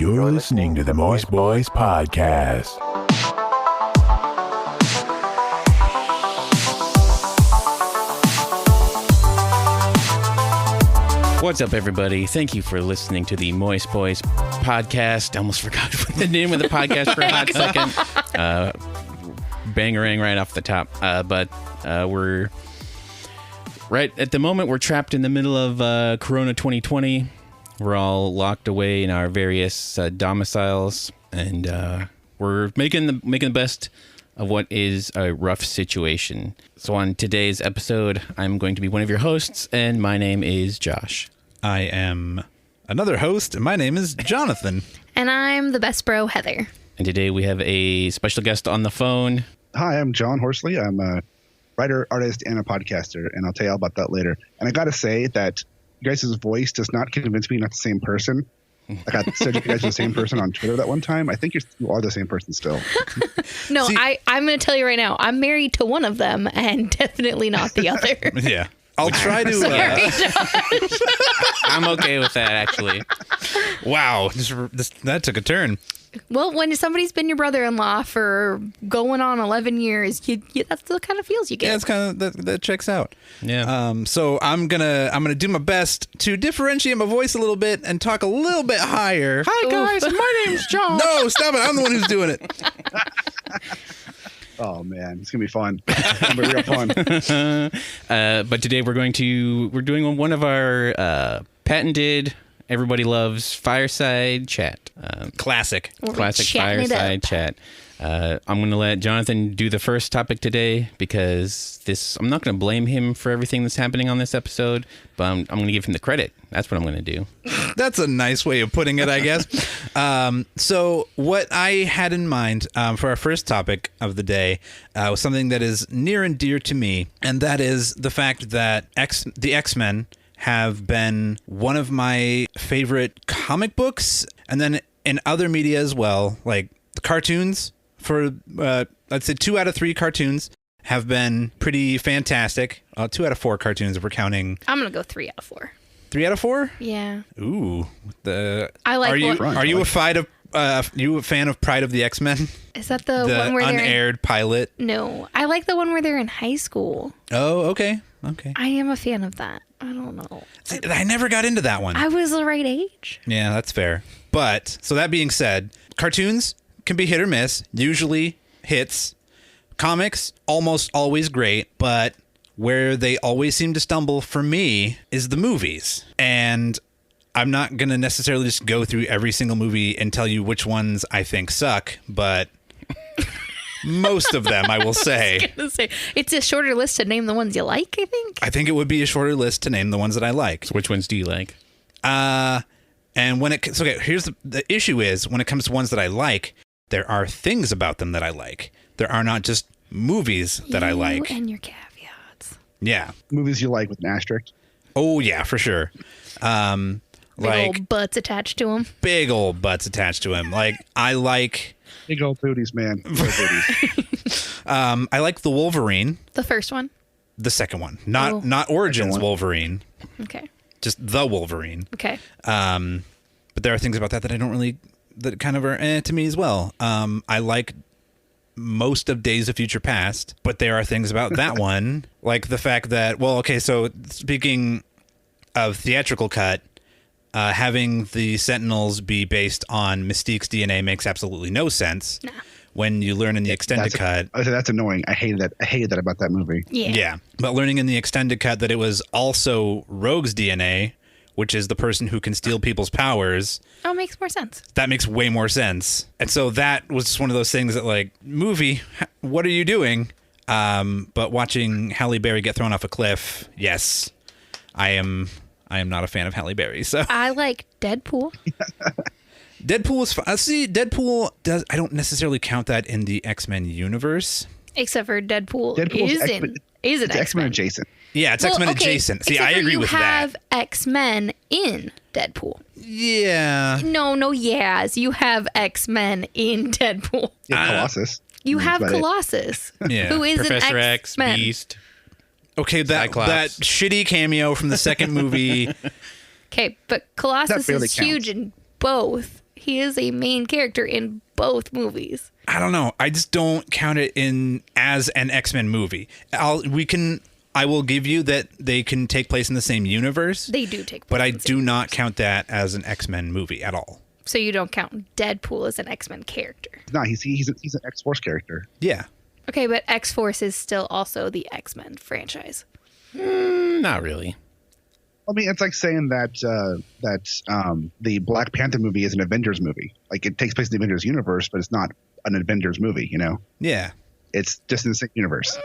You're listening to the Moist Boys Podcast. What's up, everybody? Thank you for listening to the Moist Boys Podcast. I almost forgot what the name of the podcast for a hot second. Bangerang right off the top. But we're right at the moment, we're trapped in the middle of Corona 2020. We're all locked away in our various domiciles, and we're making the best of what is a rough situation. So on today's episode, I'm going to be one of your hosts, and my name is Josh. I am another host, and my name is Jonathan. And I'm the best bro, Heather. And today we have a special guest on the phone. Hi, I'm John Horsley. I'm a writer, artist, and a podcaster, and I'll tell you all about that later. And I got to say that you guys' voice does not convince me you're not the same person. Like I said, you guys are the same person on Twitter that one time. I think you are the same person still. No, See, I'm going to tell you right now. I'm married to one of them and definitely not the other. Yeah. I'll try to... Sorry, Josh. I'm okay with that, actually. wow. That took a turn. Well, when somebody's been your brother-in-law for going on 11 years, that's the kind of feels you get. Yeah, it's kind of... That checks out. Yeah. So I'm gonna do my best to differentiate my voice a little bit and talk a little bit higher. Hi, guys. My name's John. No, stop it. I'm the one who's doing it. Oh man, it's gonna be fun. It's gonna be real fun. But today we're doing one of our patented, everybody loves fireside chat. Classic. Classic chatting it fireside up. chat. I'm going to let Jonathan do the first topic today because I'm not going to blame him for everything that's happening on this episode, but I'm going to give him the credit. That's what I'm going to do. That's a nice way of putting it, I guess. So what I had in mind for our first topic of the day was something that is near and dear to me, and that is the fact that the X-Men have been one of my favorite comic books, and then in other media as well, like the cartoons. For I'd say 2 out of 3 cartoons have been pretty fantastic. 2 out of 4 cartoons if we're counting. I'm going to go 3 out of 4. 3 out of 4? Yeah. Ooh, I like Are you what- are you a fan of Pride of the X-Men? Is that the The one where unaired pilot? No. I like the one where they're in high school. Oh, okay. I am a fan of that. I don't know. See, I never got into that one. I was the right age. Yeah, that's fair. But, so that being said, cartoons can be hit or miss, usually hits. Comics, almost always great, but where they always seem to stumble for me is the movies. And I'm not going to necessarily just go through every single movie and tell you which ones I think suck, but most of them, I will say. It's a shorter list to name the ones you like, I think. I think it would be a shorter list to name the ones that I like. So which ones do you like? And when here's the issue is when it comes to ones that I like, there are things about them that I like. There are not just movies that I like. And your caveats. Yeah. Movies you like with an asterisk. Oh yeah, for sure. Big Like old butts attached to them. big old butts attached to him. Like I like Big old booties, man. Big old booties. I like the Wolverine, The first one. the second one. Not Origins Second one. Wolverine, Okay. just the Wolverine. Okay. But there are things about that I don't really, that kind of are to me as well. I like most of Days of Future Past, but there are things about that one, like the fact that, well, okay, so speaking of theatrical cut, having the Sentinels be based on Mystique's DNA makes absolutely no sense. Nah. When you learn in the extended cut. I said that's annoying. I hated that. I hated that about that movie. Yeah. Yeah. But learning in the extended cut that it was also Rogue's DNA, which is the person who can steal people's powers, Oh, makes more sense. that makes way more sense. And so that was just one of those things that, like, movie, what are you doing? But watching Halle Berry get thrown off a cliff, yes, I am not a fan of Halle Berry. So I like Deadpool. Deadpool is fun. See, Deadpool does. I don't necessarily count that in the X-Men universe. Except for Deadpool Deadpool's is X-Men- an It's X-Men X-Men. adjacent. Yeah, it's X-Men adjacent. See, except I for agree with You that. have X-Men in Deadpool. Yeah. No, yes. You have X-Men in Deadpool. Yeah, Colossus. You have That's about it. Colossus, Yeah. who is Professor an X, X-Men. Beast. Okay, that Cyclops. shitty cameo from the second movie. Okay, but Colossus That barely is huge in both. He is a main character in both movies. I don't know. I just don't count it in as an X-Men movie. I will give you that they can take place in the same universe. They do take place but I in the do same not universe. count that as an X-Men movie at all. So you don't count Deadpool as an X-Men character. No, he's an X-Force character. Yeah. Okay, but X-Force is still also the X-Men franchise. Not really. I mean, it's like saying that the Black Panther movie is an Avengers movie. Like, it takes place in the Avengers universe, but it's not an Avengers movie. You know, Yeah. it's just in the same universe.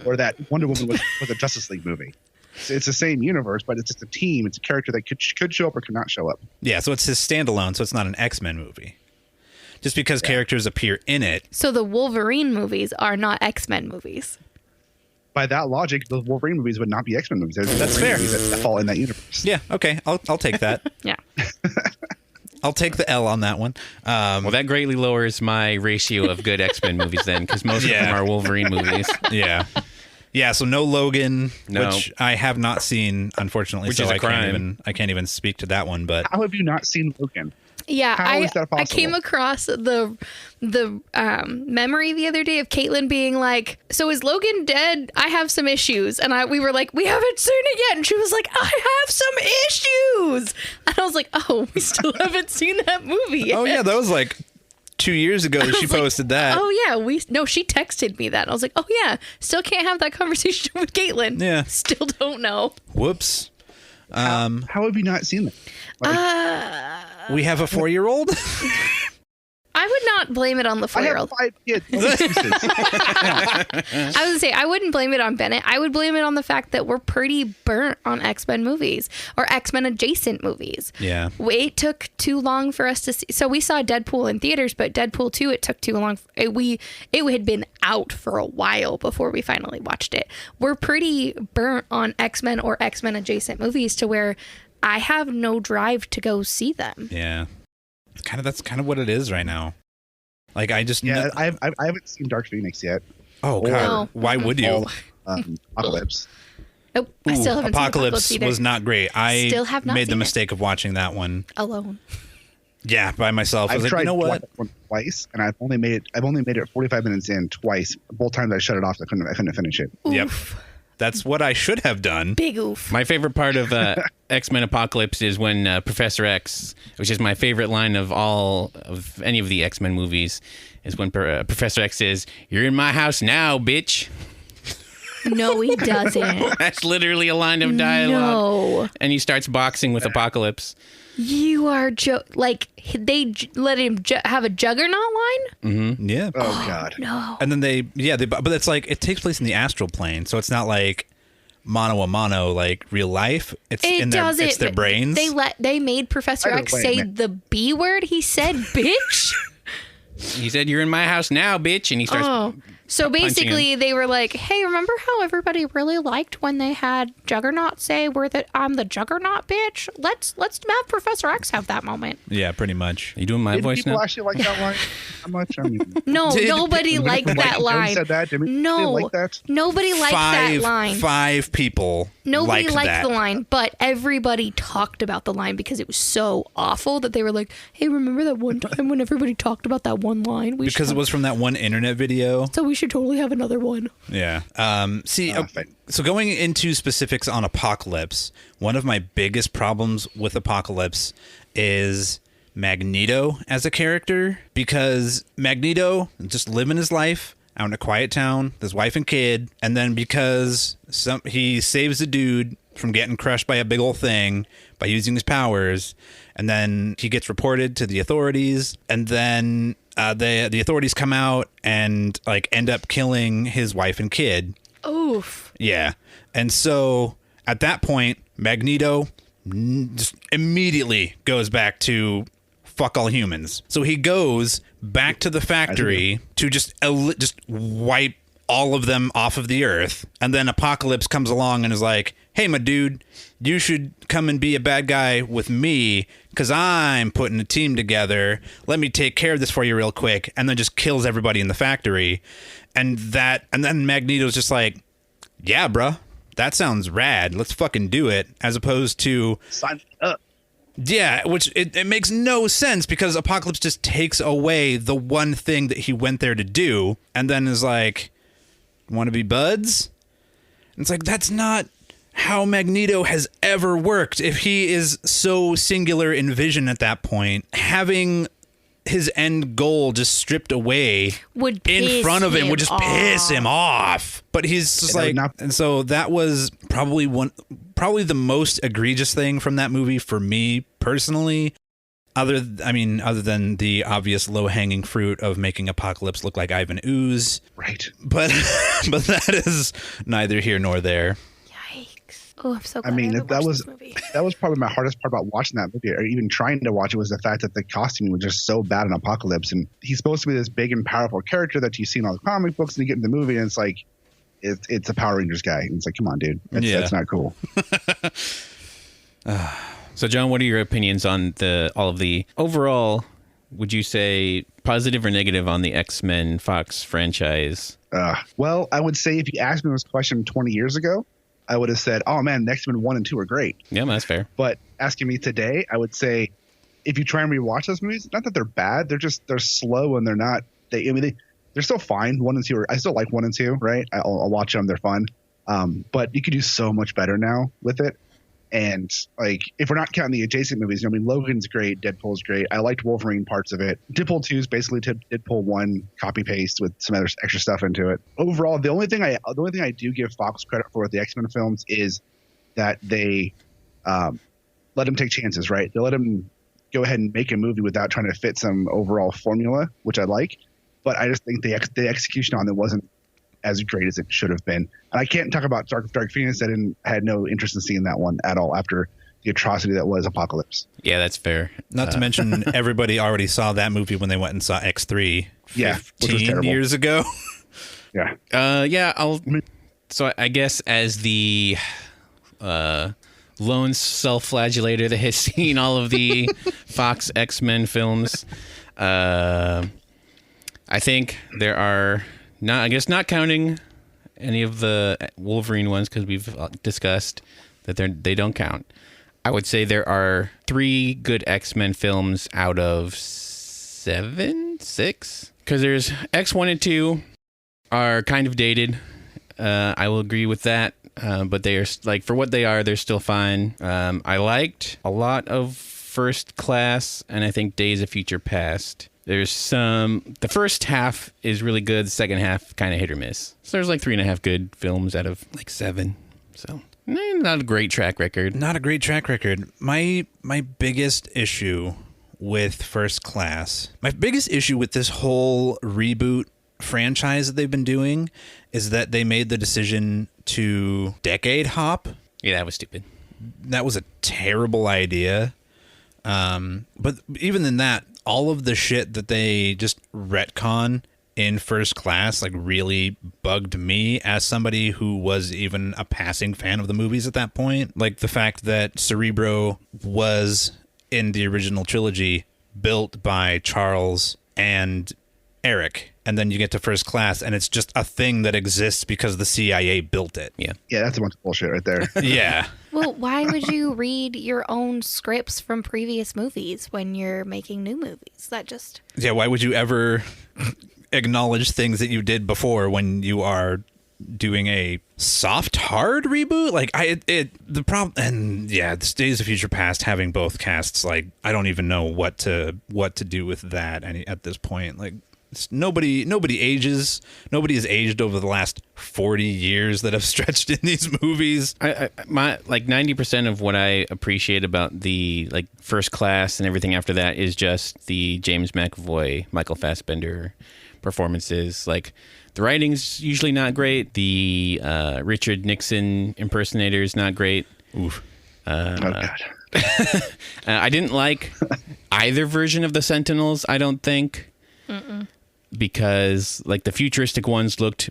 Or that Wonder Woman was a Justice League movie. It's the same universe, but it's just a team. It's a character that could show up or could not show up. Yeah, so it's his standalone, so it's not an X-Men movie. Just because characters appear in it. So the Wolverine movies are not X-Men movies. By that logic, the Wolverine movies would not be X-Men movies. That's fair. That fall in that universe. Yeah, okay. I'll take that. Yeah. I'll take the L on that one. Well, that greatly lowers my ratio of good X-Men movies then, because most of them are Wolverine movies. Yeah. Yeah, so no Logan, No. which I have not seen, unfortunately. Which so is a I crime. can't even speak to that one. But How have you not seen Logan? Yeah, How is that I possible? came across the memory the other day of Caitlin being like, "So is Logan dead? I have some issues," and we were like, "We haven't seen it yet," and she was like, "I have some issues," and I was like, "Oh, we still haven't seen that movie yet." oh yeah, that was like 2 years ago that she was like, posted that. Oh yeah, she texted me that. And I was like, "Oh yeah, still can't have that conversation with Caitlin." Yeah. Still don't know. Whoops. How have you not seen that? We have a 4-year-old. I would not blame it on the I have 4-year-old. 5 kids. No excuses. I was gonna say I wouldn't blame it on Bennett. I would blame it on the fact that we're pretty burnt on X-Men movies or X-Men adjacent movies. Yeah. It took too long for us to see. So we saw Deadpool in theaters, but Deadpool 2, it took too long. It had been out for a while before we finally watched it. We're pretty burnt on X-Men or X-Men adjacent movies to where I have no drive to go see them. Yeah. That's kind of what it is right now. Like I just Yeah, I haven't seen Dark Phoenix yet. Oh Or- god, No. why would you? Apocalypse. Nope, I still haven't Apocalypse seen Apocalypse either. was not great. I Still have not made the seen it. mistake of watching that one. Alone. Yeah, by myself. I I've was like, tried you know what? twice, and I've only made it 45 minutes in twice. Both times I shut it off. I couldn't finish it. Yep. Oof. That's what I should have done. Big oof. My favorite part of X-Men Apocalypse is when Professor X, which is my favorite line of any of the X-Men movies, is when Professor X says, "You're in my house now, bitch." No, he doesn't. That's literally a line of dialogue. No. And he starts boxing with Apocalypse. You are they let him have a Juggernaut line? Yeah. Oh God. No. And then but it's like it takes place in the astral plane, so it's not like mano a mano like real life. It's It doesn't. it's their brains. They made Professor Either X way, say man. the B word. He said bitch. He said, "You're in my house now, bitch," and he starts. Oh. So punching basically, they were like, "Hey, remember how everybody really liked when they had Juggernaut say I'm the Juggernaut, bitch? Let's have Professor X have that moment." Yeah, pretty much. Are you doing my Did voice people now? actually like that line? How much? I mean, No, nobody liked that Michael Jones line. said that. Did we No, like that? nobody liked that line. Five people. Nobody liked that. the line, but everybody talked about the line because it was so awful that they were like, "Hey, remember that one time when everybody talked about that one line? Because it was from that one internet video. So we should totally have another one." Yeah. Fine. So going into specifics on Apocalypse, one of my biggest problems with Apocalypse is Magneto as a character, because Magneto just living his life out in a quiet town with his wife and kid, and then because he saves a dude from getting crushed by a big old thing by using his powers, and then he gets reported to the authorities, and then the authorities come out and like end up killing his wife and kid. Oof. Yeah. And so at that point, Magneto just immediately goes back to fuck all humans. So he goes back to the factory to just wipe all of them off of the earth. And then Apocalypse comes along and is like, "Hey, my dude, you should come and be a bad guy with me because I'm putting a team together. Let me take care of this for you real quick." And then just kills everybody in the factory. And then Magneto's just like, "Yeah, bruh, that sounds rad. Let's fucking do it." As opposed to, Sign me up. Yeah, which it makes no sense because Apocalypse just takes away the one thing that he went there to do and then is like, want to be buds? And it's like, that's not how Magneto has ever worked. If he is so singular in vision at that point, having his end goal just stripped away Would in piss front of him would just off. piss him off. But he's just like, and so that was probably the most egregious thing from that movie for me personally. Other than the obvious low-hanging fruit of making Apocalypse look like Ivan Ooze. Right. But that is neither here nor there. Yikes! Oh, I'm so glad I mean, haven't that watched was this movie. that was probably my hardest part about watching that movie, or even trying to watch it, was the fact that the costuming was just so bad in Apocalypse. And he's supposed to be this big and powerful character that you see in all the comic books, and you get in the movie, and it's like, it's a Power Rangers guy. And it's like, come on, dude, that's not cool. So, John, what are your opinions on all of the overall? Would you say positive or negative on the X-Men Fox franchise? Well, I would say if you asked me this question 20 years ago, I would have said, "Oh man, X-Men 1 and 2 are great." Yeah, that's fair. But asking me today, I would say, if you try and rewatch those movies, not that they're bad, they're slow and they're not. They're still fine. 1 and 2 I still like 1 and 2, right? I'll watch them; they're fun. But you could do so much better now with it. And like, if we're not counting the adjacent movies, Logan's great, Deadpool's great. I liked Wolverine parts of it. Deadpool 2 is basically Deadpool 1 copy paste with some other extra stuff into it. Overall, the only thing I do give Fox credit for with the X-Men films is that they let him take chances, right? They let him go ahead and make a movie without trying to fit some overall formula, which I like. But I just think the execution on it wasn't as great as it should have been. And I can't talk about Dark Phoenix. I had no interest in seeing that one at all after the atrocity that was Apocalypse. Yeah, that's fair. Not to mention, everybody already saw that movie when they went and saw X3 which was terrible. years ago. Yeah. So I guess as the lone self-flagellator that has seen all of the Fox X-Men films, I think there are not counting any of the Wolverine ones, because we've discussed that they don't count. I would say there are 3 good X-Men films out of 6, because there's X1 and 2 are kind of dated. I will agree with that. But they are, like, for what they are, they're still fine. I liked a lot of First Class, and I think Days of Future Past. The first half is really good. The second half kind of hit or miss. So there's like 3.5 good films out of like 7. So not a great track record. Not a great track record. My biggest issue with First Class, my biggest issue with this whole reboot franchise that they've been doing is that they made the decision to decade hop. Yeah, that was stupid. That was a terrible idea. But even in that, all of the shit that they just retcon in First Class like really bugged me as somebody who was even a passing fan of the movies at that point. Like the fact that Cerebro was in the original trilogy built by Charles and Eric, and then you get to First Class and it's just a thing that exists because the CIA built it. Yeah, that's a bunch of bullshit right there. Yeah. Well, why would you read your own scripts from previous movies when you're making new movies? Yeah, why would you ever acknowledge things that you did before when you are doing a soft hard reboot? Like the problem, and yeah, this Days of Future Past having both casts, like I don't even know what to do with that at this point. Like nobody ages. Nobody has aged over the last 40 years that have stretched in these movies. My 90% of what I appreciate about the like First Class and everything after that is just the James McAvoy, Michael Fassbender performances. Like the writing's usually not great. The Richard Nixon impersonator is not great. Oof. Oh God. I didn't like either version of the Sentinels, I don't think. Because like the futuristic ones looked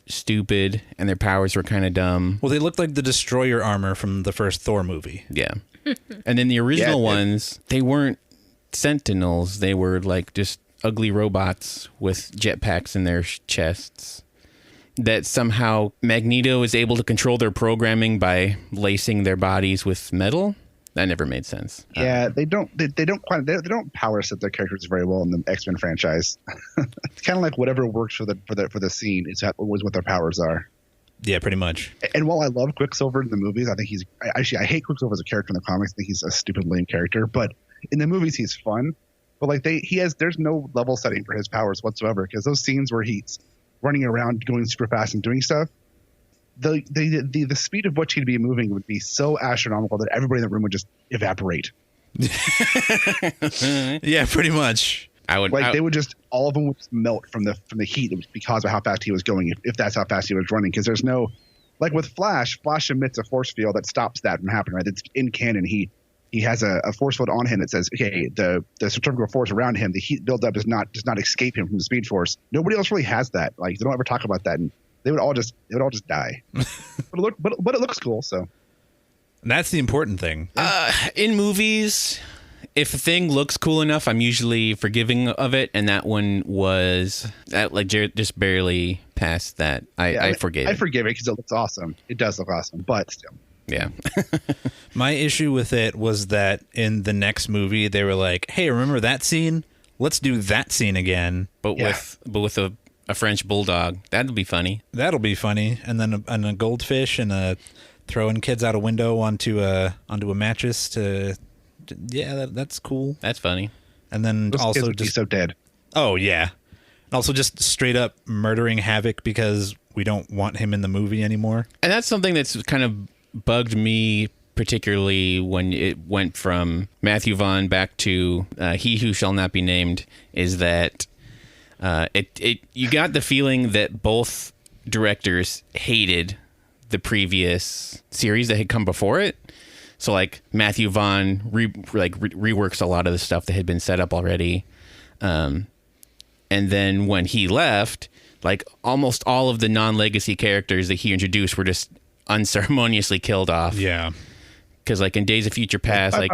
stupid and their powers were kind of dumb. Well, they looked like the destroyer armor from the first Thor movie. Yeah. And then the original ones, they weren't Sentinels. They were like just ugly robots with jetpacks in their chests. That somehow Magneto is able to control their programming by lacing their bodies with metal. That never made sense. Yeah, they don't power set their characters very well in the X-Men franchise. It's kind of like whatever works for the scene is what their powers are. Yeah, pretty much. And while I love Quicksilver in the movies, I think I hate Quicksilver as a character in the comics. I think he's a stupid lame character, but in the movies he's fun. But like there's no level setting for his powers whatsoever, because those scenes where he's running around going super fast and doing stuff, the speed of which he'd be moving would be so astronomical that everybody in the room would just evaporate. Yeah, pretty much. They would just, all of them would just melt from the heat because of how fast he was going, if that's how fast he was running. Because there's no, like with Flash emits a force field that stops that from happening. Right, it's in canon. He has a force field on him that says, okay, the centrifugal force around him, the heat buildup does not escape him from the Speed Force. Nobody else really has that. Like, they don't ever talk about that, and they would all just die. but it looks cool. So that's the important thing. In movies, if a thing looks cool enough, I'm usually forgiving of it, and that one was just barely past that. I forgave it. I forgive it because it looks awesome. It does look awesome, but still. Yeah. My issue with it was that in the next movie, they were like, hey, remember that scene? Let's do that scene again. But with a French bulldog. That'll be funny. That'll be funny. And then a goldfish and throwing kids out a window onto a mattress that's cool. That's funny. And then those also kids would be so dead. Oh, yeah. And also just straight up murdering Havoc because we don't want him in the movie anymore. And that's something that's kind of bugged me, particularly when it went from Matthew Vaughn back to He Who Shall Not Be Named, is that you got the feeling that both directors hated the previous series that had come before it. So like Matthew Vaughn reworks a lot of the stuff that had been set up already. And then when he left, like almost all of the non-legacy characters that he introduced were just unceremoniously killed off. Yeah. Because like in Days of Future Past, like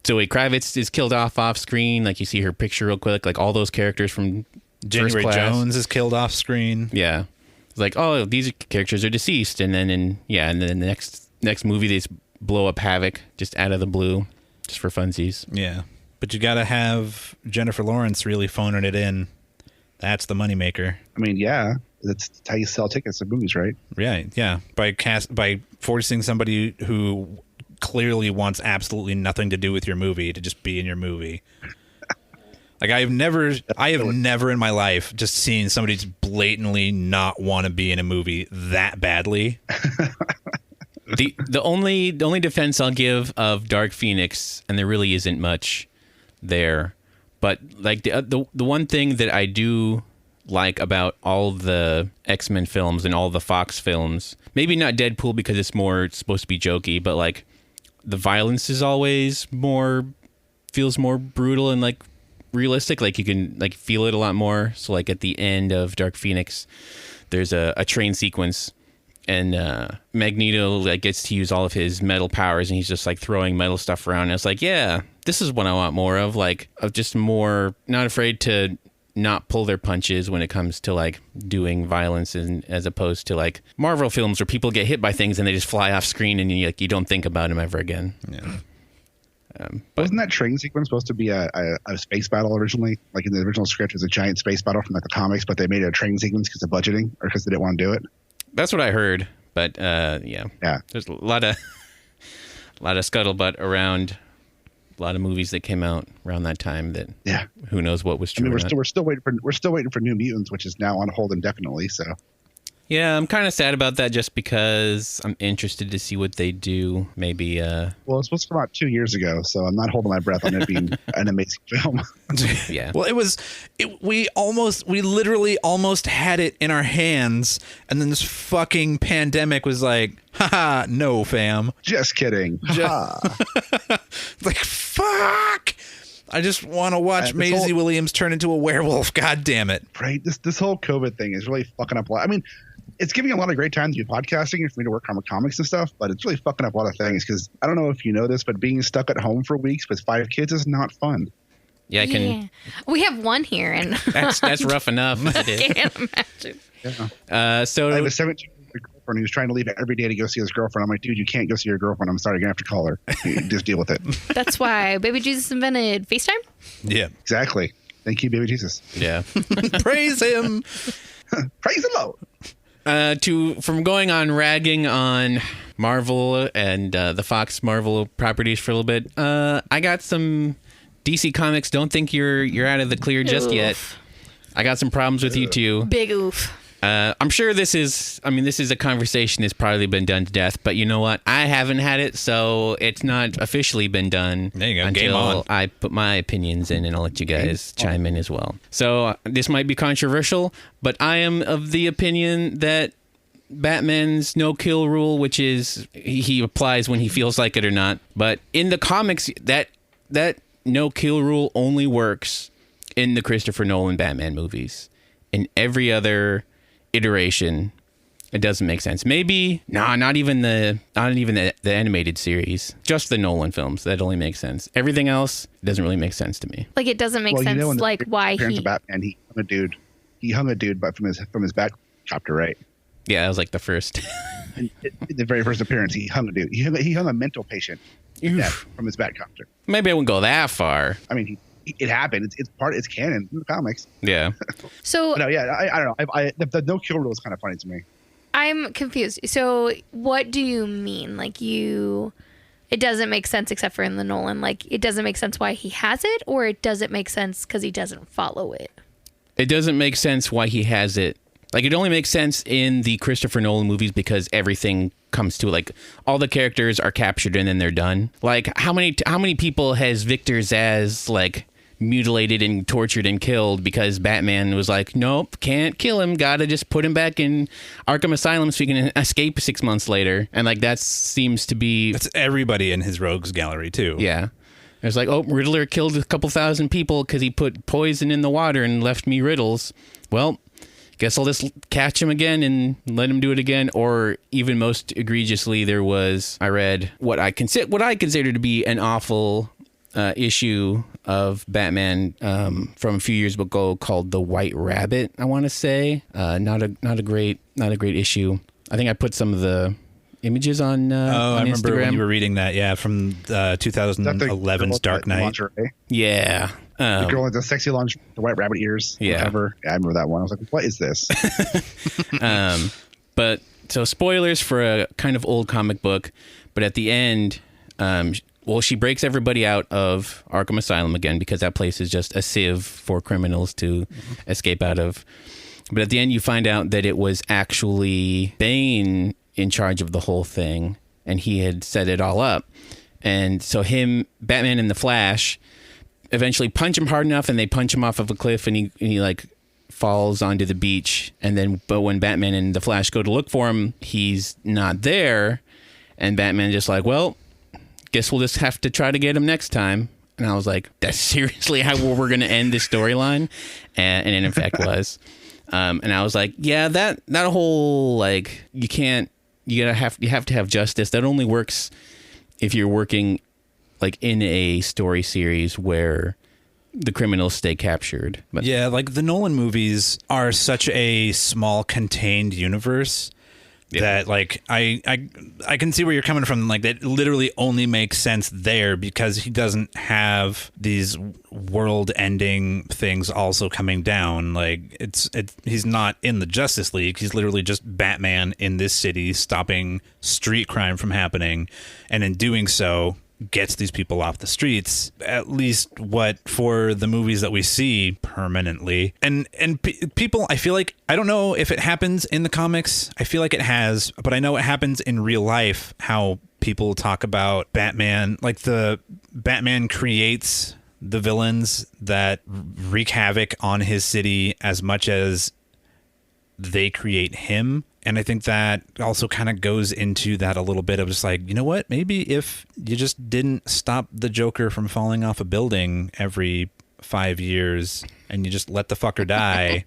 Zoe Kravitz is killed off screen. Like you see her picture real quick. Like all those characters from January First Class. Jones is killed off screen. Yeah. It's like, oh, these characters are deceased. And then in the next movie, they just blow up Havoc just out of the blue, just for funsies. Yeah. But you got to have Jennifer Lawrence really phoning it in. That's the moneymaker. I mean, yeah. That's how you sell tickets to movies, right? Yeah. By forcing somebody who clearly wants absolutely nothing to do with your movie to just be in your movie. Like I have never in my life just seen somebody just blatantly not want to be in a movie that badly. The only defense I'll give of Dark Phoenix, and there really isn't much there, but like the one thing that I do like about all the X-Men films and all the Fox films, maybe not Deadpool because it's supposed to be jokey, but like the violence is always feels more brutal and like realistic. Like you can like feel it a lot more. So like at the end of Dark Phoenix, there's a train sequence, and Magneto like gets to use all of his metal powers, and he's just like throwing metal stuff around. And it's like, yeah, this is what I want more of. Like of just more not afraid to not pull their punches when it comes to like doing violence, and as opposed to like Marvel films where people get hit by things and they just fly off screen and you don't think about them ever again. Yeah. But wasn't that train sequence supposed to be a space battle originally? Like in the original script, it was a giant space battle from like the comics, but they made it a train sequence because of budgeting or because they didn't want to do it. that's what I heard. But yeah, there's a lot of scuttlebutt around a lot of movies that came out around that time that who knows what was true. I mean, we're still waiting for New Mutants, which is now on hold indefinitely. So yeah, I'm kind of sad about that just because I'm interested to see what they do. Maybe well, it's supposed to come out 2 years ago, so I'm not holding my breath on it being an amazing film. Yeah. Well, we literally almost had it in our hands, and then this fucking pandemic was like, haha, no, fam. Just kidding. Like, fuck. I just want to watch Maisie Williams turn into a werewolf. God damn it. Right. This whole COVID thing is really fucking up a lot. I mean, it's giving a lot of great time to be podcasting and for me to work on comics and stuff, but it's really fucking up a lot of things because I don't know if you know this, but being stuck at home for weeks with 5 kids is not fun. Yeah, I can. Yeah. We have one here, and that's rough enough. I can't imagine. Yeah. So I have a 17-year-old girlfriend who's trying to leave every day to go see his girlfriend. I'm like, dude, you can't go see your girlfriend. I'm sorry, you're gonna have to call her. You just deal with it. That's why Baby Jesus invented FaceTime. Yeah. Exactly. Thank you, baby Jesus. Yeah. Praise him. Praise the Lord. From going on ragging on Marvel and the Fox Marvel properties for a little bit, I got some DC Comics. Don't think you're out of the clear just yet. I got some problems with you too. Big oof. I'm sure this is a conversation that's probably been done to death, but you know what? I haven't had it, so it's not officially been done. There you go. Until Game on. I put my opinions in, and I'll let you guys chime in as well. So this might be controversial, but I am of the opinion that Batman's no-kill rule, which is he applies when he feels like it or not, but in the comics, that no-kill rule only works in the Christopher Nolan Batman movies. In every other iteration, it doesn't make sense. Maybe not even the animated series, just the Nolan films. That only makes sense. Everything else doesn't really make sense to me. Like, it doesn't make sense. In the Like, why appearance he of Batman, he hung a dude, but from his back chapter, right? Yeah, that was like the first. In the very first appearance, he hung a dude. He hung a mental patient to death from his back chapter. Maybe I wouldn't go that far. I mean, it happened. It's canon in the comics. Yeah. So But no, yeah, I don't know. The no kill rule is kind of funny to me. I'm confused. So what do you mean? Like, it doesn't make sense except for in the Nolan. Like, it doesn't make sense why he has it, or it doesn't make sense because he doesn't follow it. It doesn't make sense why he has it. Like, it only makes sense in the Christopher Nolan movies because everything comes to it. Like, all the characters are captured and then they're done. Like, how many people has Victor Zsasz, like, mutilated and tortured and killed because Batman was like, nope, can't kill him, gotta just put him back in Arkham Asylum so he can escape 6 months later. And like, that seems to be, That's everybody in his rogues gallery too. yeah, it's like, oh, Riddler killed a couple thousand people because he put poison in the water and left me riddles. Well, guess I'll just catch him again and let him do it again. Or even most egregiously, I read what I consider to be an awful issue of Batman from a few years ago called The White Rabbit. I want to say not a great issue. I think I put some of the images on I remember Instagram. when you were reading that. Yeah, from 2011's Dark Knight. Lingerie? Yeah. The girl with the sexy lingerie, the white rabbit ears. Yeah. Whatever. Yeah, I remember that one. I was like, what is this? But so spoilers for a kind of old comic book, but at the end, she breaks everybody out of Arkham Asylum again because that place is just a sieve for criminals to escape out of. But at the end, you find out that it was actually Bane in charge of the whole thing, and he had set it all up. And so Batman and the Flash eventually punch him hard enough, and they punch him off of a cliff, and he like falls onto the beach. And but when Batman and the Flash go to look for him, he's not there. And Batman just like, well, guess we'll just have to try to get him next time. And I was like, that's seriously how we're going to end this storyline? And it in fact was. And I was like, yeah, that whole, like, you have to have justice. That only works if you're working like in a story series where the criminals stay captured. But yeah, like the Nolan movies are such a small contained universe that like I can see where you're coming from. Like, that literally only makes sense there because he doesn't have these world-ending things also coming down. Like, he's not in the Justice League. He's literally just Batman in this city stopping street crime from happening, and in doing so gets these people off the streets, at least for the movies that we see permanently. And people, I feel like, I don't know if it happens in the comics. I feel like it has, but I know it happens in real life, how people talk about Batman, like the Batman creates the villains that wreak havoc on his city as much as they create him. And I think that also kind of goes into that a little bit of just like, you know what, maybe if you just didn't stop the Joker from falling off a building every 5 years and you just let the fucker die,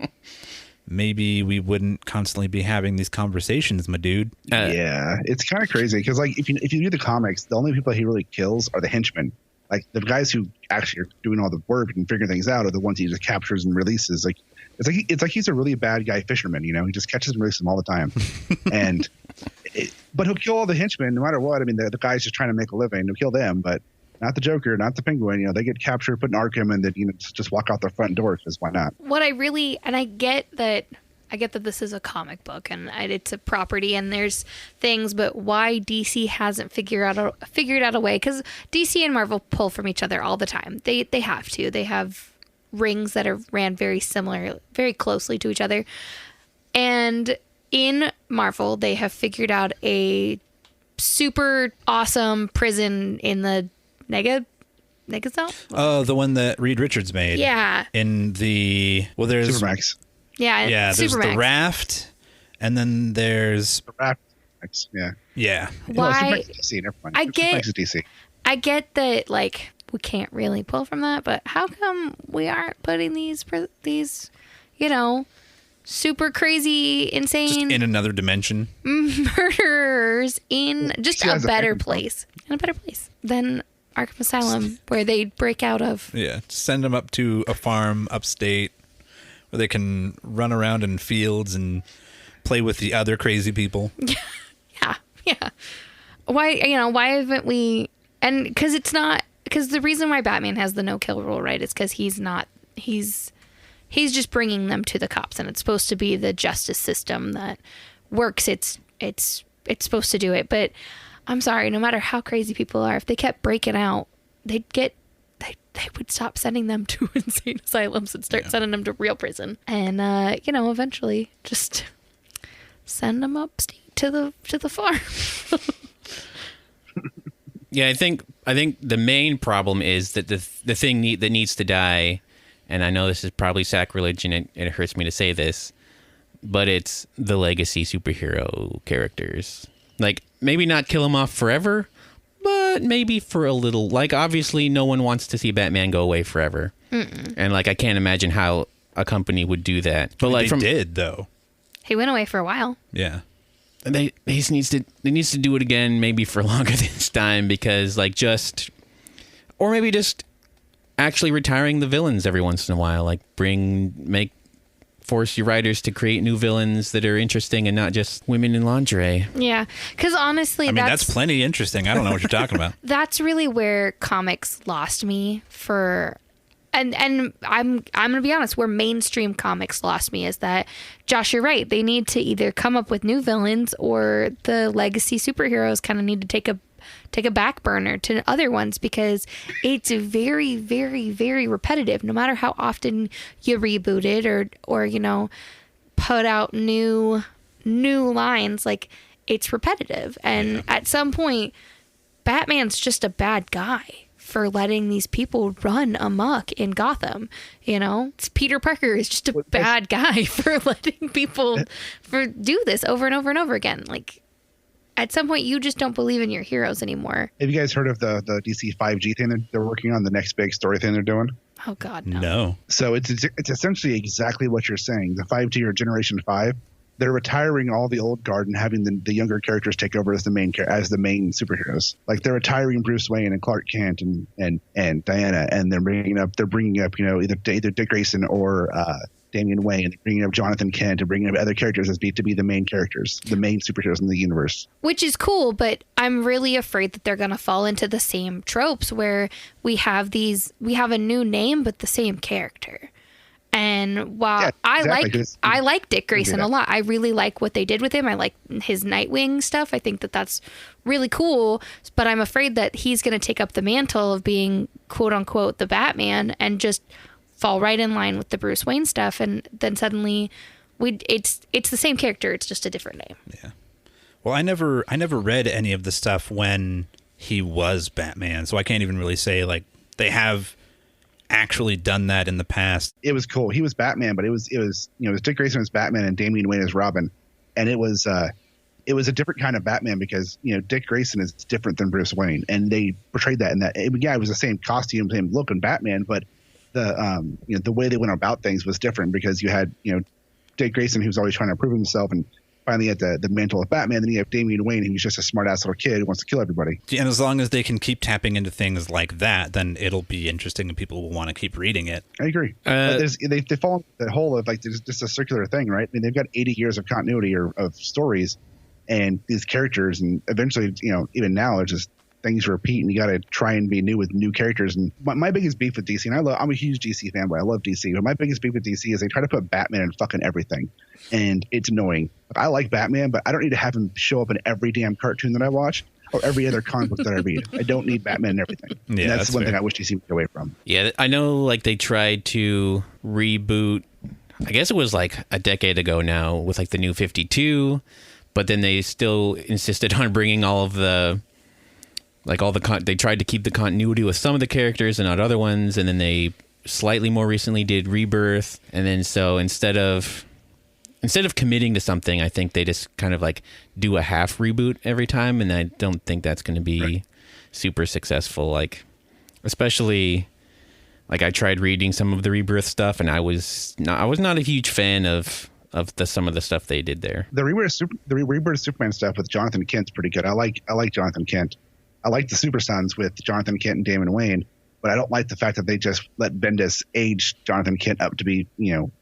maybe we wouldn't constantly be having these conversations, my dude. Yeah, it's kind of crazy because, like, if you read the comics, the only people he really kills are the henchmen. Like, the guys who actually are doing all the work and figuring things out are the ones he just captures and releases. Like, it's like he's a really bad guy fisherman, you know. He just catches and releases them all the time. And But he'll kill all the henchmen no matter what. I mean, the guy's just trying to make a living. He'll kill them, but not the Joker, not the Penguin. You know, they get captured, put in Arkham, and then just walk out the front door because why not? What I get that this is a comic book and it's a property and there's things, but why DC hasn't figured out a way? Because DC and Marvel pull from each other all the time. They have to. They have rings that are ran very closely to each other, and in Marvel, they have figured out a super awesome prison in the Negazelle? Oh, the one that Reed Richards made. Yeah. In the there's Supermax. there's the Supermax. Raft, and then there's Supermax. Yeah. yeah. Well, Why? Supermax is DC. Never mind. I get- Supermax is DC. I get that, like, we can't really pull from that, but how come we aren't putting these, you know, super crazy, Just insane in another dimension. murderers in just She a has a better fucking place? In a better place than Arkham Asylum, where they break out of. Yeah, send them up to a farm upstate where they can run around in fields and play with the other crazy people. Yeah. Why haven't we? And because the reason why Batman has the no kill rule, right, is because he's just bringing them to the cops, and it's supposed to be the justice system that works. It's supposed to do it, but I'm sorry, no matter how crazy people are, if they kept breaking out, they would stop sending them to insane asylums and start sending them to real prison, and eventually just send them upstate to the farm. Yeah, I think the main problem is that the thing that needs to die, and I know this is probably sacrilege and it hurts me to say this, but it's the legacy superhero characters. Like, maybe not kill them off forever, but maybe for a little. Like, obviously, no one wants to see Batman go away forever. And, like, I can't imagine how a company would do that. But, like, They did, though. He went away for a while. Yeah. They needs to do it again, maybe for longer this time, because or maybe just actually retiring the villains every once in a while, like force your writers to create new villains that are interesting and not just women in lingerie. Yeah, because honestly, I mean, that's plenty interesting. I don't know what you're talking about. that's really where comics lost me for. And I'm gonna be honest, where mainstream comics lost me is that, Josh, you're right. They need to either come up with new villains, or the legacy superheroes kind of need to take a back burner to other ones, because it's very, very, very repetitive. No matter how often you reboot it or put out new lines, like, it's repetitive. And at some point, Batman's just a bad guy for letting these people run amok in Gotham. It's Peter Parker is just a bad guy for letting people do this over and over and over again. Like, at some point, you just don't believe in your heroes anymore. Have you guys heard of the DC 5G thing they're working on, the next big story thing they're doing? Oh God, no. No. So it's essentially exactly what you're saying. The 5G, or Generation 5, they're retiring all the old guard and having the younger characters take over as the main superheroes. Like, they're retiring Bruce Wayne and Clark Kent and Diana, and they're bringing up either Dick Grayson or Damian Wayne, and bringing up Jonathan Kent, and bringing up other characters to be the main characters, the main superheroes in the universe. Which is cool, but I'm really afraid that they're going to fall into the same tropes where we have a new name but the same character. And while I like Dick Grayson a lot, I really like what they did with him. I like his Nightwing stuff. I think that's really cool, but I'm afraid that he's going to take up the mantle of being quote unquote the Batman and just fall right in line with the Bruce Wayne stuff. And then suddenly it's the same character. It's just a different name. Yeah. Well, I never read any of the stuff when he was Batman, so I can't even really say, like, they have actually done that in the past. It was cool. He was Batman, but it was Dick Grayson as Batman and Damian Wayne as Robin, and it was a different kind of Batman because Dick Grayson is different than Bruce Wayne, and they portrayed that in that. It was the same costume, same look in Batman, but the way they went about things was different because you had Dick Grayson, who's always trying to prove himself and finally had the mantle of Batman. Then you have Damian Wayne, who's just a smart ass little kid who wants to kill everybody. And as long as they can keep tapping into things like that, then it'll be interesting and people will want to keep reading it. I agree. They fall into the whole of, like, there's just a circular thing, right? I mean, they've got 80 years of continuity or of stories, and these characters, and eventually, even now, it's just things repeat, and you got to try and be new with new characters. And my biggest beef with DC, and I'm a huge DC fanboy, I love DC, but my biggest beef with DC is they try to put Batman in fucking everything, and it's annoying. I like Batman, but I don't need to have him show up in every damn cartoon that I watch or every other comic book that I read. I don't need Batman in everything. Yeah, and that's one fair. thing I wish DC would get away from. Yeah, I know, like, they tried to reboot, I guess it was like a decade ago now, with like the New 52, but then they still insisted on bringing all of the, like, they tried to keep the continuity with some of the characters and not other ones, and then they slightly more recently did Rebirth, and then so instead of committing to something, I think they just kind of like do a half reboot every time, and I don't think that's going to be super successful. Like, especially, like, I tried reading some of the Rebirth stuff, and I was not a huge fan of some of the stuff they did there. The Rebirth Superman stuff with Jonathan Kent's pretty good. I like Jonathan Kent. I like the Super Sons with Jonathan Kent and Damon Wayne, but I don't like the fact that they just let Bendis age Jonathan Kent up to be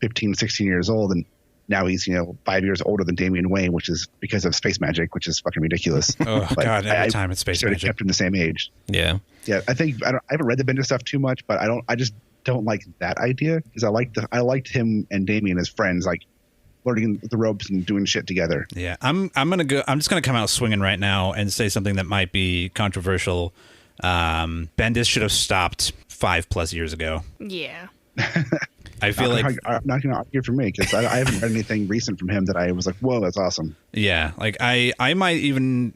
15, 16 years old, and now he's 5 years older than Damian Wayne, which is because of Space Magic, which is fucking ridiculous. Oh God! Every time it's Space Magic, kept him the same age. Yeah. I think I haven't read the Bendis stuff too much, but I just don't like that idea, because I liked him and Damian as friends, like learning the ropes and doing shit together. Yeah, I'm just gonna come out swinging right now and say something that might be controversial. Bendis should have stopped 5+ years ago. Yeah. I feel like I'm not going to argue for me, because I haven't read anything recent from him that I was like, whoa, that's awesome. yeah, like I might even.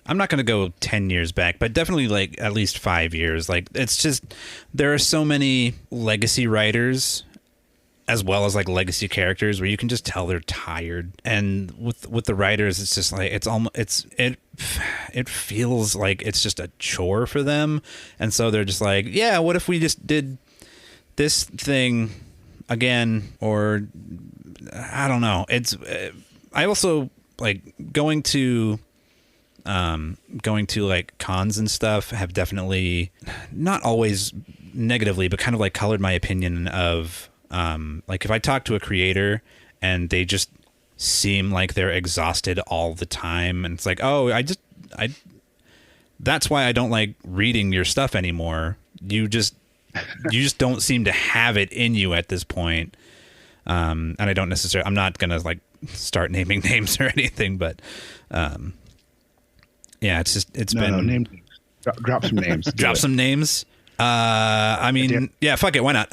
I'm not going to go 10 years back, but definitely like at least 5 years. Like, it's just, there are so many legacy writers as well as like legacy characters where you can just tell they're tired. And with the writers, it's just like, it feels like it's just a chore for them. And so they're just like, yeah, what if we just did this thing again? Or I don't know. I also like going to like cons and stuff have definitely not always negatively, but kind of like colored my opinion of like if I talk to a creator and they just seem like they're exhausted all the time, and it's like, oh, that's why I don't like reading your stuff anymore. You just don't seem to have it in you at this point. And I don't necessarily, I'm not gonna like start naming names or anything, but yeah, it's been name, drop some names. Drop some names. I mean, yeah, fuck it, why not?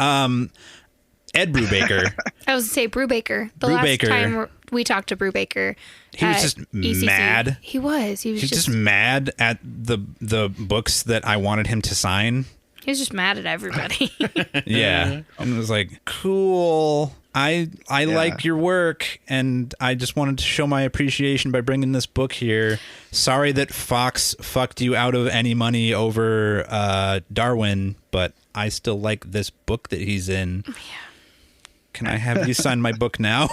Ed Brubaker. I was going to say Brubaker. The Brubaker. last time we talked to Brubaker, He was just ECC, mad. He was just mad at the books that I wanted him to sign. He was just mad at everybody. Yeah, and it was like, cool. I like your work, and I just wanted to show my appreciation by bringing this book here. Sorry that Fox fucked you out of any money over Darwin, but I still like this book that he's in. Yeah. Can I have you sign my book now?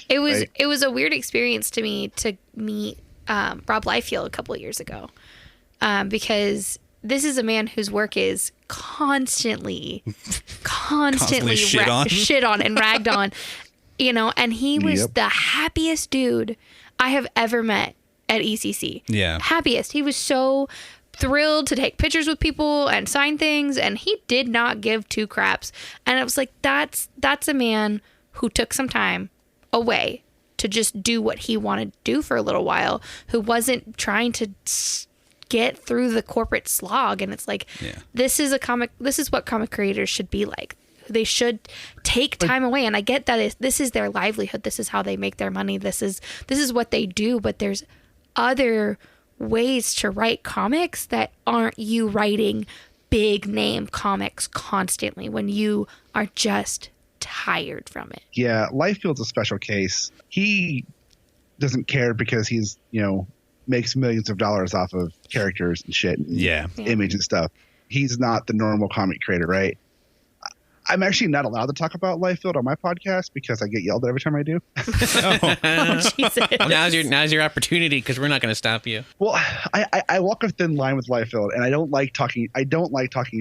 It was a weird experience to me to meet Rob Liefeld a couple of years ago, because this is a man whose work is constantly shit on and ragged on, and he was the happiest dude I have ever met at ECC. Yeah. Happiest. He was so thrilled to take pictures with people and sign things, and he did not give two craps. And it was like, that's a man who took some time away to just do what he wanted to do for a little while, who wasn't trying to get through the corporate slog. And it's like, this is what comic creators should be like. They should take time away. And I get that this is their livelihood. This is how they make their money. This is what they do. But there's other ways to write comics that aren't you writing big name comics constantly when you are just tired from it. Yeah, Liefeld's a special case. He doesn't care because he's, makes millions of dollars off of characters and shit and image and stuff. He's not the normal comic creator, right? I'm actually not allowed to talk about Liefeld on my podcast because I get yelled at every time I do. Oh, Jesus. Well, now's your opportunity, because we're not going to stop you. Well, I walk a thin line with Liefeld, and I don't like talking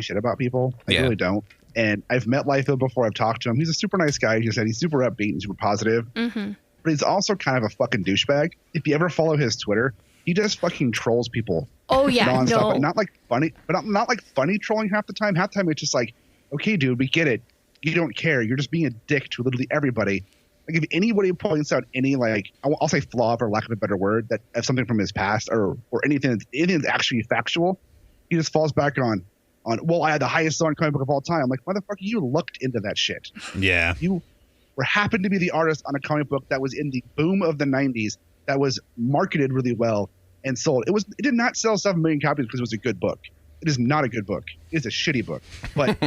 shit about people. I really don't. And I've met Liefeld before. I've talked to him. He's a super nice guy. He said he's super upbeat and super positive. Mm-hmm. but he's also kind of a fucking douchebag. If you ever follow his Twitter, he just fucking trolls people. Oh yeah, nonstop, no, but not like funny, but not like funny trolling half the time. Half the time it's just like, okay, dude, we get it. You don't care. You're just being a dick to literally everybody. Like if anybody points out any like I'll say flaw for lack of a better word that of something from his past or anything that's actually factual, he just falls back on well, I had the highest selling comic book of all time. I'm like, motherfucker, you looked into that shit. Yeah. You were happened to be the artist on a comic book that was in the boom of the 90s that was marketed really well and sold. It did not sell 7 million copies because it was a good book. It is not a good book. It is a shitty book. But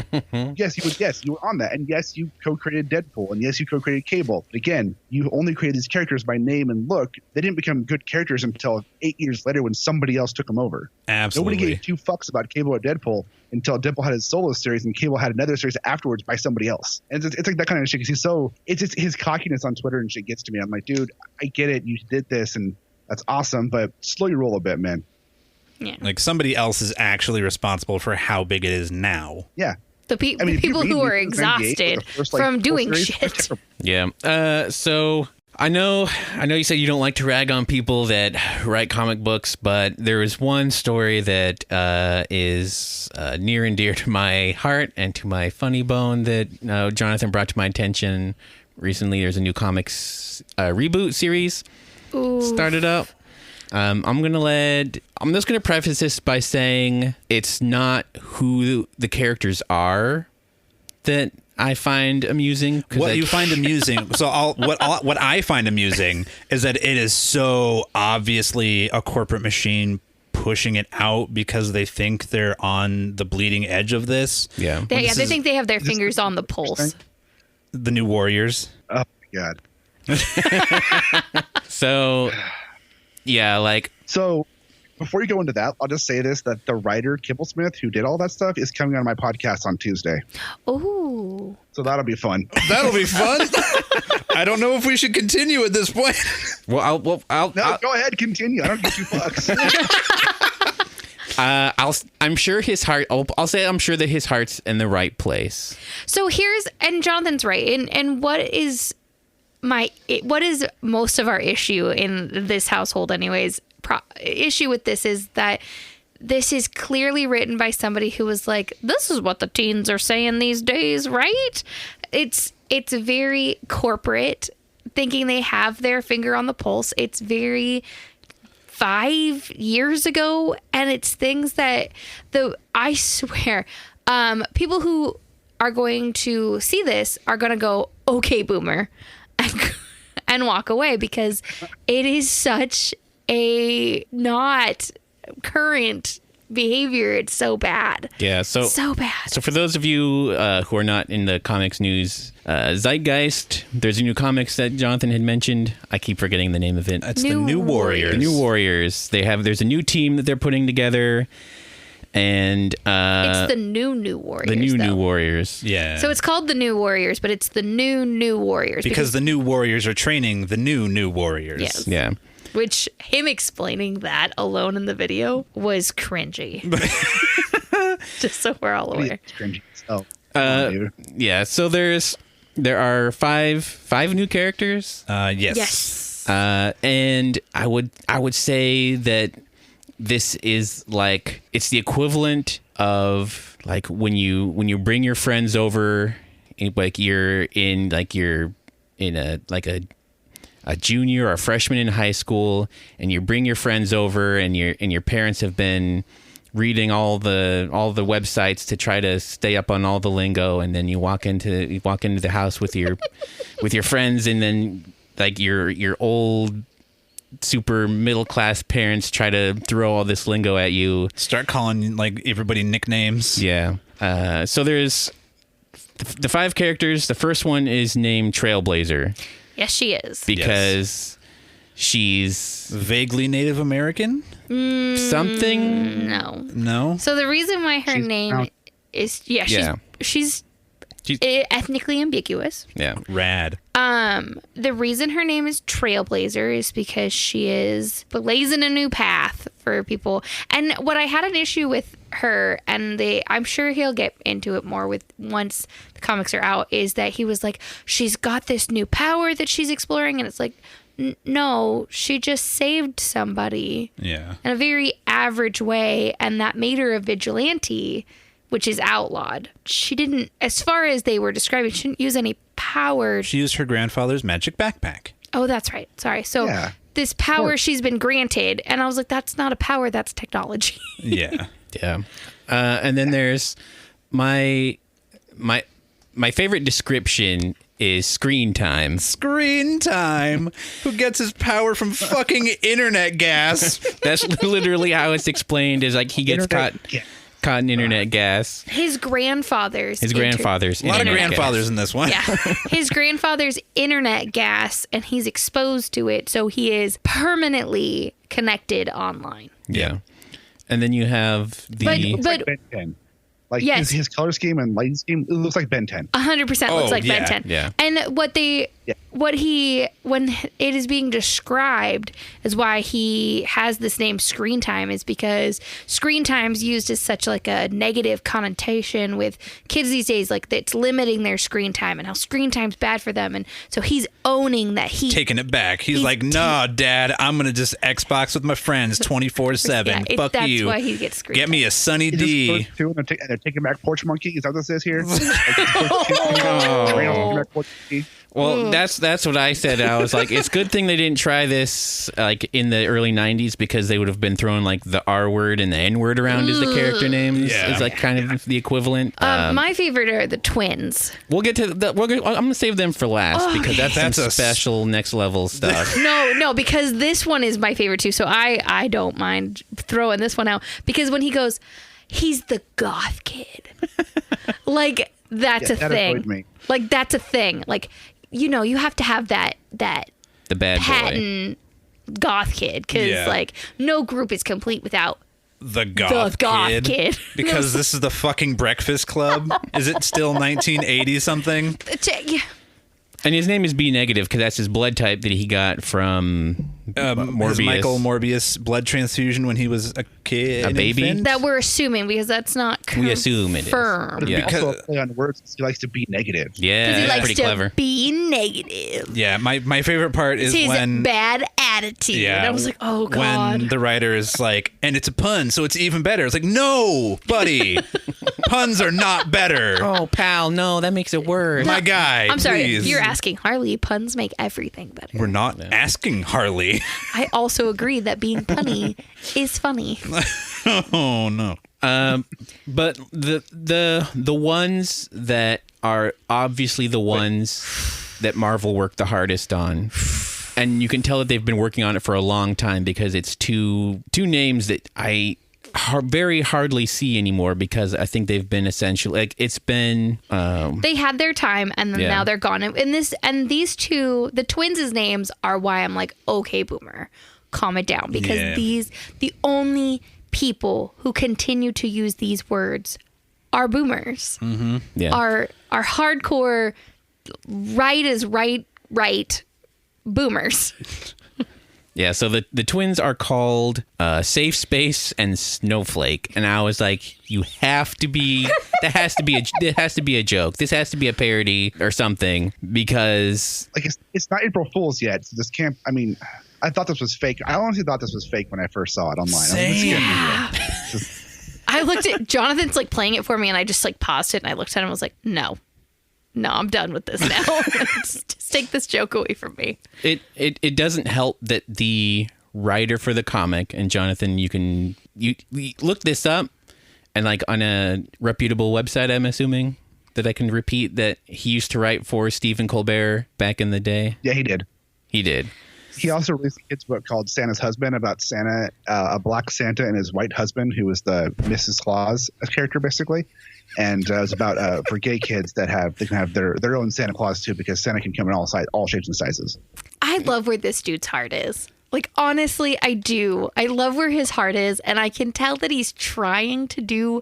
yes, you were on that. And yes, you co-created Deadpool. And yes, you co-created Cable. But again, you only created these characters by name and look. They didn't become good characters until 8 years later when somebody else took them over. Absolutely. Nobody gave 2 fucks about Cable or Deadpool until Deadpool had his solo series and Cable had another series afterwards by somebody else. And it's like that kind of shit because it's just his cockiness on Twitter and shit gets to me. I'm like, dude, I get it. You did this and that's awesome, but slow your roll a bit, man. yeah. Like somebody else is actually responsible for how big it is now. Yeah. The people who are exhausted from doing shit. Yeah. So I know you said you don't like to rag on people that write comic books, but there is one story that is near and dear to my heart and to my funny bone that Jonathan brought to my attention recently. There's a new comics reboot series started up. I'm just gonna preface this by saying it's not who the characters are that I find amusing. What you find amusing, what I find amusing is that it is so obviously a corporate machine pushing it out because they think they're on the bleeding edge of this. Yeah. They think they have their fingers on the pulse. The New Warriors. Oh my god. So, yeah, like. So before you go into that, I'll just say this, that the writer Kibble Smith, who did all that stuff, is coming on my podcast on Tuesday. Ooh. So that'll be fun. That'll be fun. I don't know if we should continue at this point. Well, Go ahead, continue. I don't give 2 fucks. I'm sure his heart. I'll say I'm sure that his heart's in the right place. So and Jonathan's right. And what is most of our issue in this household, anyways? Issue with this is that this is clearly written by somebody who was like, this is what the teens are saying these days, right? It's very corporate, thinking they have their finger on the pulse. It's very 5 years ago, and it's things that I swear, people who are going to see this are going to go, okay, boomer, and walk away because it is such a not current behavior. It's so bad. Yeah. So bad. So for those of you who are not in the comics news, Zeitgeist, there's a new comics that Jonathan had mentioned. I keep forgetting the name of it. It's the New Warriors. The New Warriors. There's a new team that they're putting together, and it's the New Warriors. The New Warriors. Yeah. So it's called the New Warriors, but it's the New Warriors because the New Warriors are training the New Warriors. Yes. Yeah. Which him explaining that alone in the video was cringy. Just so we're all aware. It's cringy. Oh, yeah. So there are five new characters. Yes. And I would say that this is like it's the equivalent of like when you bring your friends over, like you're in a junior or a freshman in high school, and you bring your friends over, and your parents have been reading all the websites to try to stay up on all the lingo, and then you walk into the house with your friends, and then like your old super middle class parents try to throw all this lingo at you. Start calling like everybody nicknames. Yeah. So there's the 5 characters. The first one is named Trailblazer. Yes, she is. Because she's vaguely Native American? Something? No. No? So the reason why her name is... she's ethnically ambiguous. Yeah. Rad. The reason her name is Trailblazer is because she is blazing a new path for people. And what I had an issue with her, and I'm sure he'll get into it more with once the comics are out, is that he was like, she's got this new power that she's exploring, and it's like, no, she just saved somebody Yeah. in a very average way, and that made her a vigilante, which is outlawed. She didn't, as far as they were describing, she didn't use any power. She used her grandfather's magic backpack. Oh, that's right. Sorry. So Yeah. this power she's been granted, and I was like, that's not a power, that's technology. Yeah. Yeah. And then there's my favorite description is screen time. Screen time. Who gets his power from fucking internet gas? That's literally how it's explained, is like he gets Internet caught in internet gas. His grandfather's. His grandfather's A lot of internet grandfathers gas. in this one. Yeah. His grandfather's internet gas, and he's exposed to it, so he is permanently connected online. Yeah. And then you have the But Ben 10. Like Yes. his color scheme and lighting scheme, it looks like Ben 10. 100% Oh, looks like yeah, Ben 10. yeah. And when it is being described as why he has this name Screen Time is because Screen Time's used as such like a negative connotation with kids these days, like it's limiting their screen time and how screen time's bad for them. And so he's owning that Taking it back. He's He's like, nah, Dad, I'm going to just Xbox with my friends 24/7. Yeah, Fuck that's you. why he gets screen Get me a Sunny He just D. goes to and they're taking back Porch Monkey. Is that what this is here? Like, Well, that's what I said. I was like, it's a good thing they didn't try this like in the early 90s, because they would have been throwing like the R word and the N word around as the character names. Yeah. It's like kind of the equivalent. My favorite are the twins. We'll get to that. I'm going to save them for last because that's That's some a special next level stuff. No, because this one is my favorite too. So I don't mind throwing this one out because when he goes, he's the goth kid. Like that's Yeah, a that thing. annoyed me. Like that's a thing. Like you have to have that The bad boy. patent goth kid because Yeah. like no group is complete without The goth, kid. Because this is the fucking Breakfast Club. Is it still 1980 something? Yeah. And his name is B negative because that's his blood type that he got from His Morbius. Michael Morbius blood transfusion when he was a kid, A baby? infant? That we're assuming because that's not We assume it is. confirmed. Yeah. Also a play on words. He likes to be negative. Yeah, Because he that's likes pretty to clever. be negative. Yeah, my favorite part is It's his when bad attitude. yeah, And I was like, oh god. when the writer is like, and it's a pun, so it's even better. It's like, no, buddy, puns are not better. Oh, pal, no, that makes it worse. My guy, I'm sorry. please. You're asking Harley. Puns make everything better. We're not asking Harley. I also agree that being punny is funny. Oh no. But the ones that are obviously the ones that Marvel worked the hardest on, and you can tell that they've been working on it for a long time because it's two names that I very hardly see anymore because I think they've been essential. Like it's been They had their time and then Yeah. now they're gone. And these two, the twins' names are why I'm like, okay, boomer, calm it down. Because Yeah. the only people who continue to use these words are boomers. yeah. Are hardcore right is right boomers. Yeah, so the twins are called Safe Space and Snowflake, and I was like, you have to be. That has to be a joke. This has to be a parody or something because Like it's not April Fool's yet. So this can't. I mean, I thought this was fake. I honestly thought this was fake when I first saw it online. I looked at Jonathan's like playing it for me and I just like paused it and I looked at him and was like, no, I'm done with this now. just take this joke away from me. it doesn't help that the writer for the comic, and Jonathan, you look this up, and like on a reputable website, I'm assuming that I can repeat that he used to write for Stephen Colbert back in the day. Yeah, he did. He did. He also released a kid's book called Santa's Husband about Santa, a black Santa and his white husband, who was the Mrs. Claus character, basically. And it was about for gay kids that they can have their own Santa Claus too, because Santa can come in all shapes and sizes. I love where this dude's heart is. Like, honestly, I do. I love where his heart is. And I can tell that he's trying to do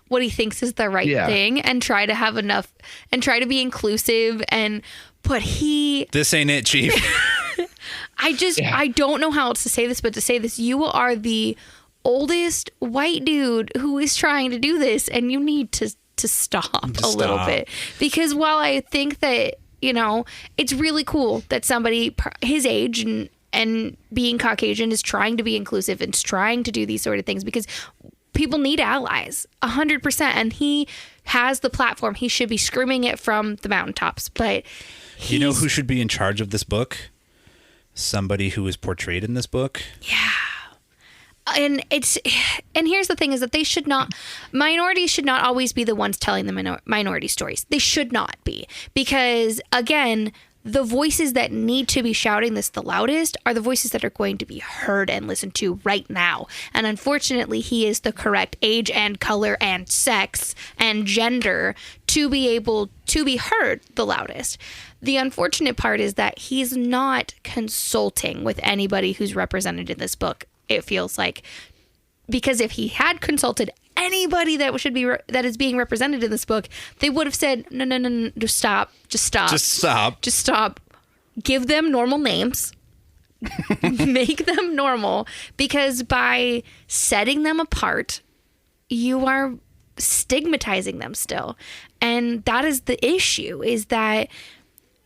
what he thinks is the right thing and try to have enough and try to be inclusive but This ain't it, Chief. I don't know how else to say this, but to say this, you are the oldest white dude who is trying to do this, and you need to stop a little bit. Because while I think that, it's really cool that somebody his age and being Caucasian is trying to be inclusive and trying to do these sort of things, because people need allies 100%, and he has the platform. He should be screaming it from the mountaintops. But you know who should be in charge of this book? Somebody who is portrayed in this book. Yeah. And here's the thing is that minorities should not always be the ones telling the minority stories. They should not be, because again, the voices that need to be shouting this the loudest are the voices that are going to be heard and listened to right now. And unfortunately, he is the correct age and color and sex and gender to be able to be heard the loudest. The unfortunate part is that he's not consulting with anybody who's represented in this book, it feels like. Because if he had consulted anybody that should be that is being represented in this book, they would have said, no, just stop. Give them normal names. Make them normal, because by setting them apart, you are stigmatizing them still. And that is the issue, is that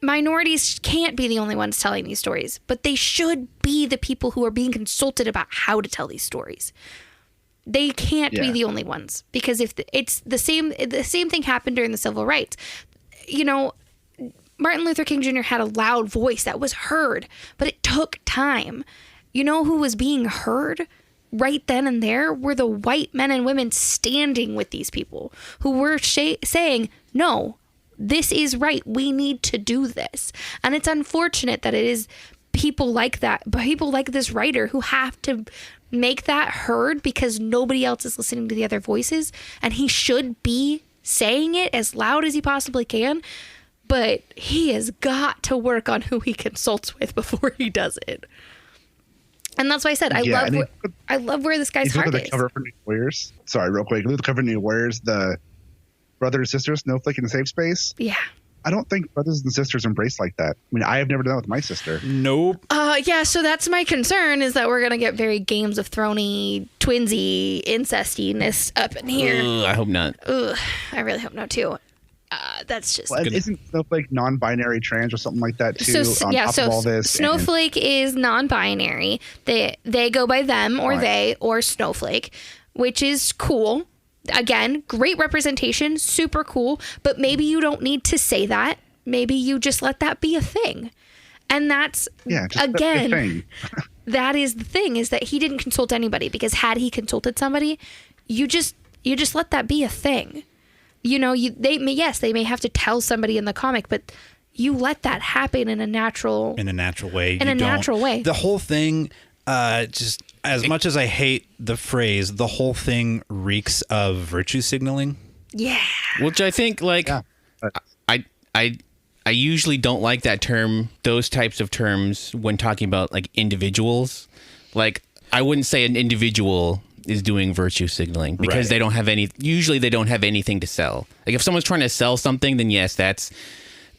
minorities can't be the only ones telling these stories, but they should be the people who are being consulted about how to tell these stories. They can't be the only ones, because if it's the same thing happened during the civil rights. Martin Luther King Jr. had a loud voice that was heard, but it took time. You know who was being heard right then and there were the white men and women standing with these people who were saying, no, this is right. We need to do this. And it's unfortunate that it is people like that, but people like this writer who have to make that heard because nobody else is listening to the other voices. And he should be saying it as loud as he possibly can. But he has got to work on who he consults with before he does it. And that's why I said, I love where this guy's heart is. Cover for New Warriors. Sorry, real quick. Look at the cover of New Warriors, the brother and sister, Snowflake in a safe space. Yeah. I don't think brothers and sisters embrace like that. I mean, I have never done that with my sister. Nope. Yeah, so that's my concern, is that we're going to get very Games of Thrones-y, twinsy, incestiness up in here. I hope not. I really hope not, too. That's just... Well, isn't Snowflake non-binary trans or something like that, too, top of all this? Snowflake is non-binary. They go by them or they or Snowflake, which is cool. Again, great representation, super cool, but maybe you don't need to say that. Maybe you just let that be a thing. And that's, again, that is the thing, is that he didn't consult anybody, because had he consulted somebody, you just let that be a thing. They may have to tell somebody in the comic, but you let that happen in a natural way. Natural way. The whole thing, just as much as I hate the phrase, the whole thing reeks of virtue signaling. Yeah. Which I think, I usually don't like that term, those types of terms, when talking about like individuals. Like, I wouldn't say an individual is doing virtue signaling, because they don't have anything to sell. Like, if someone's trying to sell something, then yes, that's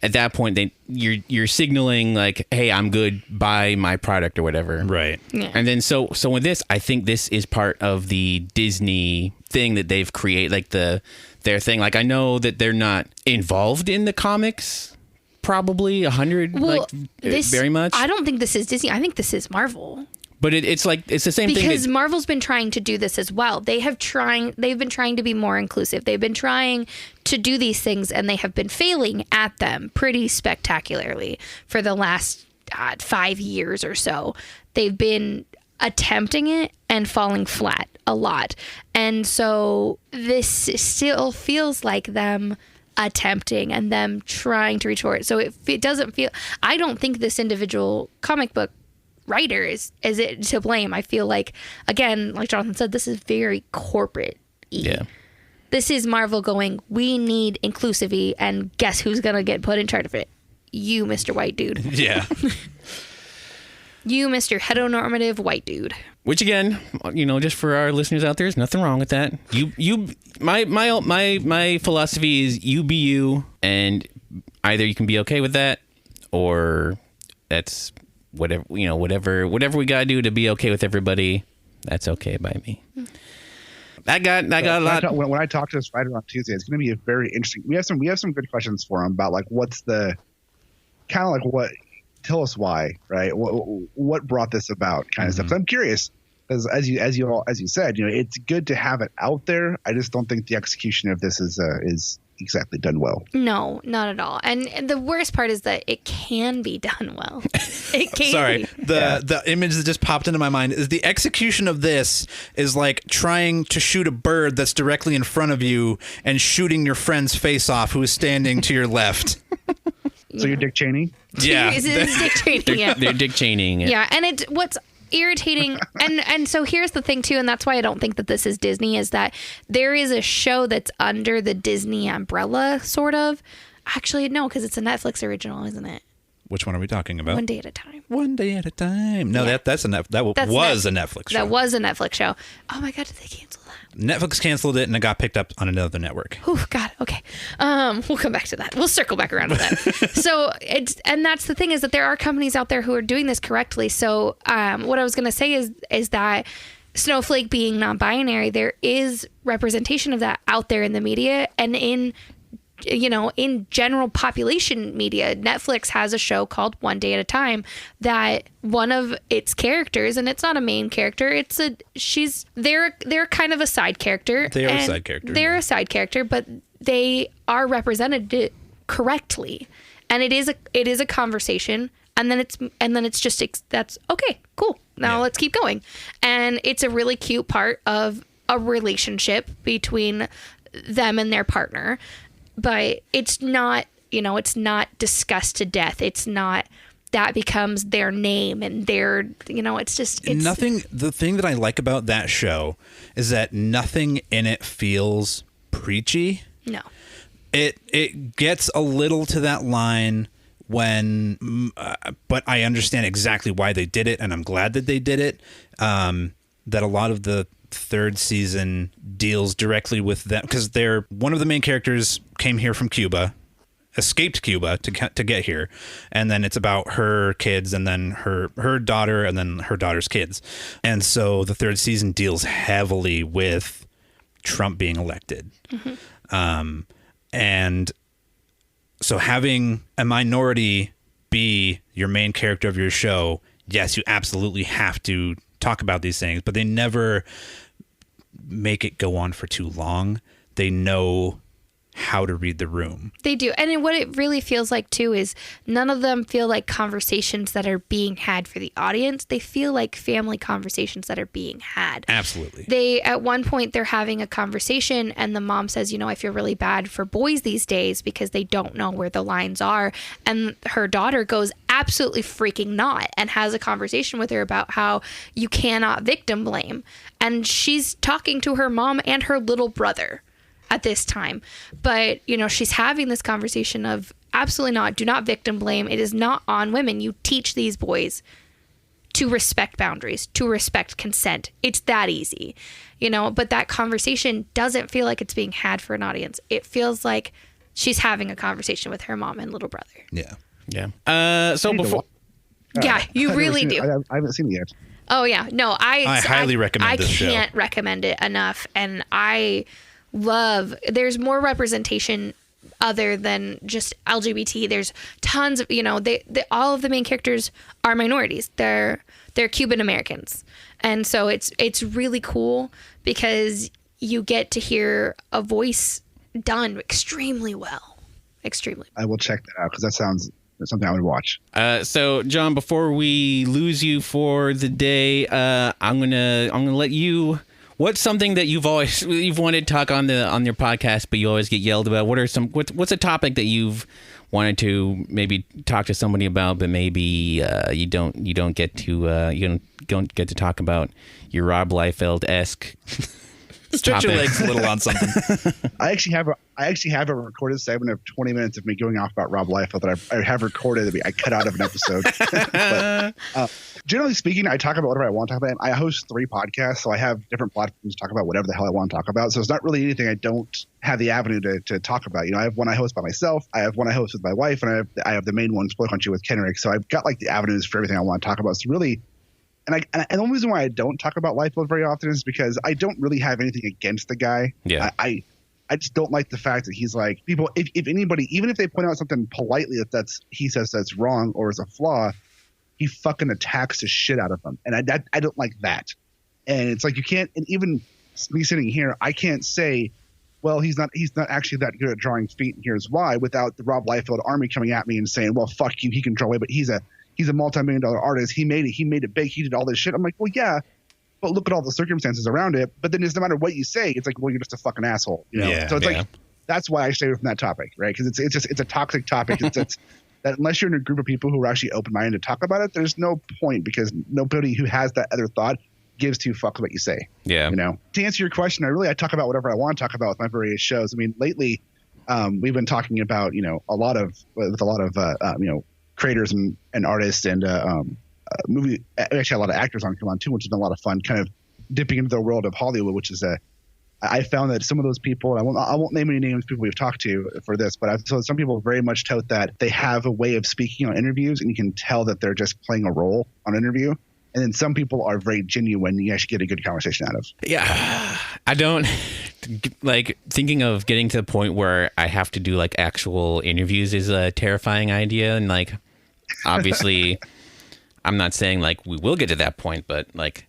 at that point you're signaling like, hey, I'm good, buy my product or whatever. Right. Yeah. And then so with this, I think this is part of the Disney thing that they've created, like their thing. Like, I know that they're not involved in the comics, probably very much. I don't think this is Disney. I think this is Marvel. But it's the same thing. Because Marvel's been trying to do this as well. They've been trying to be more inclusive. They've been trying to do these things, and they have been failing at them pretty spectacularly for the last 5 years or so. They've been attempting it and falling flat a lot. And so this still feels like them attempting and them trying to reach for it. So it doesn't feel... I don't think this individual comic book writer is it to blame. I feel like, again, like Jonathan said, this is very corporate. Yeah. This is Marvel going, we need inclusivity, and guess who's gonna get put in charge of it? You, Mr. White Dude. Yeah. You, Mr. Heteronormative white dude. Which again, just for our listeners out there, there's nothing wrong with that. My philosophy is you be you, and either you can be okay with that, or that's whatever we gotta do to be okay with everybody. That's okay by me. I got a lot. When I talk to this writer on Tuesday, it's going to be a very interesting. We have some good questions for him about like what's the kind of like what. Tell us why, right? What brought this about, kind of stuff. 'Cause I'm curious, because as you said, it's good to have it out there. I just don't think the execution of this is exactly done well. No, not at all. And the worst part is that it can be done well. It can. Sorry, the image that just popped into my mind is the execution of this is like trying to shoot a bird that's directly in front of you and shooting your friend's face off who is standing to your left. So you're Dick Cheney? Yeah. It is Dick Cheney. Yeah. They're Dick Cheneying it. Yeah, and what's irritating, and so here's the thing too, and that's why I don't think that this is Disney, is that there is a show that's under the Disney umbrella, sort of. Actually, no, because it's a Netflix original, isn't it? Which one are we talking about? One Day at a Time. One Day at a Time. No, Yeah. that was a Netflix show. That was a Netflix show. Oh my God, did they cancel that? Netflix canceled it and it got picked up on another network. Oh God. Okay. We'll come back to that. We'll circle back around to that. So and that's the thing, is that there are companies out there who are doing this correctly. So what I was going to say is that Snowflake being non-binary, there is representation of that out there in the media and in general population media. Netflix has a show called One Day at a Time that one of its characters, and it's not a main character, they're kind of a side character. They are a side character. They're a side character, but they are represented correctly. And it is a conversation, and then it's just that's okay, cool. Now let's keep going. And it's a really cute part of a relationship between them and their partner. But it's not, it's not discussed to death. It's not, that becomes their name and their, it's nothing. The thing that I like about that show is that nothing in it feels preachy. No. It gets a little to that line but I understand exactly why they did it, and I'm glad that they did it. That a lot of the third season deals directly with them, because one of the main characters came here from Cuba, escaped Cuba to get here, and then it's about her kids and then her daughter and then her daughter's kids. And so the third season deals heavily with Trump being elected. And so having a minority be your main character of your show, yes, you absolutely have to talk about these things, but they never make it go on for too long. They know how to read the room. They do. And what it really feels like too is none of them feel like conversations that are being had for the audience. They feel like family conversations that are being had. Absolutely. At one point they're having a conversation and the mom says, I feel really bad for boys these days because they don't know where the lines are. And her daughter goes absolutely freaking not and has a conversation with her about how you cannot victim blame. And she's talking to her mom and her little brother at this time. But, she's having this conversation of absolutely not, do not victim blame. It is not on women. You teach these boys to respect boundaries, to respect consent. It's that easy, but that conversation doesn't feel like it's being had for an audience. It feels like she's having a conversation with her mom and little brother. Yeah. Yeah. So before... Yeah, you really do. I haven't seen it yet. Oh, yeah. No, I highly recommend this show. I can't recommend it enough. And there's more representation other than just LGBT. There's tons of, all of the main characters are minorities. They're Cuban Americans. And so it's really cool because you get to hear a voice done extremely well. Extremely. I will check that out because that sounds something I would watch. So John, before we lose you for the day, I'm gonna let you. What's something that you've wanted to talk on your podcast, but you always get yelled about? What's a topic that you've wanted to maybe talk to somebody about, but maybe you don't get to talk about your Rob Liefeld-esque Stretch your topics. legs a little on something. I actually have a recorded segment of 20 minutes of me going off about Rob Liefeld that I have recorded that I cut out of an episode. But, generally speaking, I talk about whatever I want to talk about. I host 3 podcasts, so I have different platforms to talk about whatever the hell I want to talk about. So it's not really anything I don't have the avenue to talk about. You know, I have one I host by myself, I have one I host with my wife, and I have the main one, Spoil Country, with Kenrick. So I've got like the avenues for everything I want to talk about. So really, and the only reason why I don't talk about Liefeld very often is because I don't really have anything against the guy. Yeah. I just don't like the fact that he's like, people, if anybody, even if they point out something politely he says that's wrong or is a flaw, he fucking attacks the shit out of them. And I don't like that. And it's like, you can't, and even me sitting here, I can't say, well, he's not actually that good at drawing feet, and here's why, without the Rob Liefeld army coming at me and saying, well, fuck you, he can draw away, but he's a multi-million-dollar artist. He made it big. He did all this shit. I'm like, well, yeah, but look at all the circumstances around it. But then it's no matter what you say, it's like, well, you're just a fucking asshole. You know? Yeah, so it's like, that's why I stay away from that topic, right? Because it's a toxic topic. It's that unless you're in a group of people who are actually open-minded to talk about it, there's no point, because nobody who has that other thought gives 2 fucks what you say. Yeah. You know, to answer your question, I talk about whatever I want to talk about with my various shows. I mean, lately, we've been talking about, you know, a lot of you know, creators and artists and movie, actually a lot of actors come on too, which has been a lot of fun, kind of dipping into the world of Hollywood, which is I found that some of those people, I won't name any names, people we've talked to for this, but so some people very much tout that they have a way of speaking on interviews, and you can tell that they're just playing a role on an interview. And then some people are very genuine. You actually get a good conversation out of. Yeah. I don't like thinking of getting to the point where I have to do like actual interviews is a terrifying idea. And like, obviously I'm not saying like we will get to that point, but like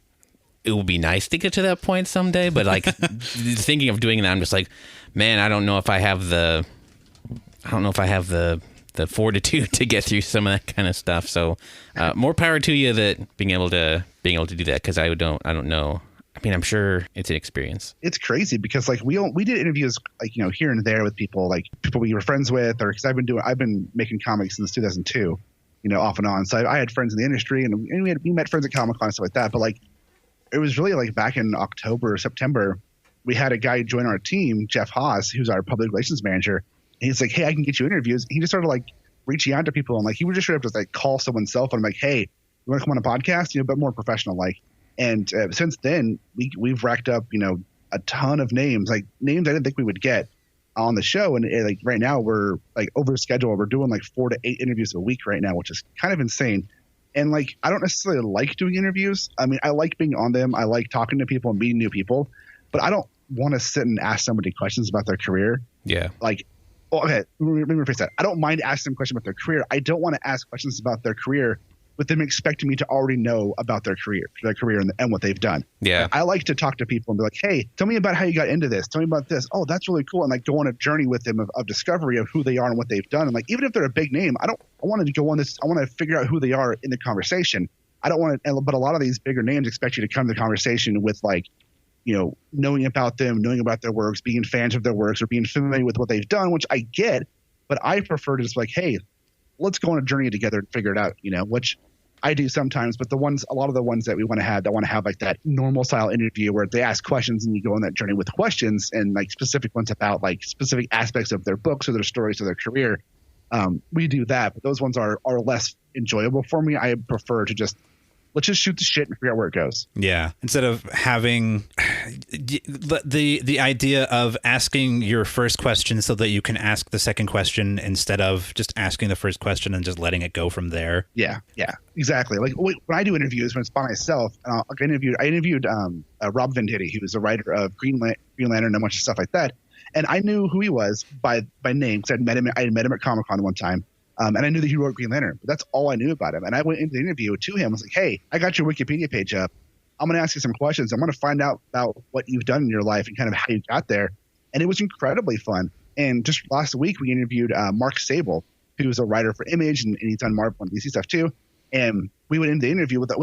it will be nice to get to that point someday. But like thinking of doing that, I'm just like, man, I don't know if I have the fortitude to get through some of that kind of stuff. So more power to you that being able to do that, because I don't know. I mean, I'm sure it's an experience. It's crazy because like we did interviews like, you know, here and there with people we were friends with, or because I've been making comics since 2002, you know, off and on. So I had friends in the industry, and we met friends at Comic-Con and stuff like that. But like, it was really like back in October or September, we had a guy join our team, Jeff Haas, who's our public relations manager. And he's like, hey, I can get you interviews. He just started like reaching out to people, and like he would just straight up just like call someone's cell phone. I'm like, hey, you want to come on a podcast? You know, but more professional like. And since then, we've racked up, you know, a ton of names I didn't think we would get on the show. And like right now we're like over schedule. We're doing like 4 to 8 interviews a week right now, which is kind of insane. And like, I don't necessarily like doing interviews. I mean, I like being on them. I like talking to people and meeting new people, but I don't want to sit and ask somebody questions about their career. Yeah. Like, okay, let me rephrase that. I don't mind asking them questions about their career. I don't want to ask questions about their career with them expecting me to already know about their career and what they've done. Yeah. I like to talk to people and be like, hey, tell me about how you got into this. Tell me about this. Oh, that's really cool. And like go on a journey with them of discovery of who they are and what they've done. And like, even if they're a big name, I want to go on this. I want to figure out who they are in the conversation. I don't want to, but a lot of these bigger names expect you to come to the conversation with like, you know, knowing about them, knowing about their works, being fans of their works, or being familiar with what they've done, which I get, but I prefer to just like, hey, let's go on a journey together and figure it out, you know, which I do sometimes, but a lot of the ones that we want to have like that normal style interview where they ask questions and you go on that journey with questions, and like specific ones about like specific aspects of their books or their stories or their career. We do that, but those ones are less enjoyable for me. I prefer to let's just shoot the shit and figure out where it goes. Yeah. Instead of having the idea of asking your first question so that you can ask the second question instead of just asking the first question and just letting it go from there. Yeah. Yeah, exactly. Like when I do interviews, when it's by myself, I interviewed Rob Venditti, who was a writer of Green Lantern and a bunch of stuff like that. And I knew who he was by name because I had met him at Comic-Con one time. And I knew that he wrote Green Lantern, but that's all I knew about him. And I went into the interview to him. I was like, hey, I got your Wikipedia page up. I'm going to ask you some questions. I'm going to find out about what you've done in your life and kind of how you got there. And it was incredibly fun. And just last week, we interviewed Mark Sable, who's a writer for Image, and he's done Marvel and DC stuff too. And we went into the interview with a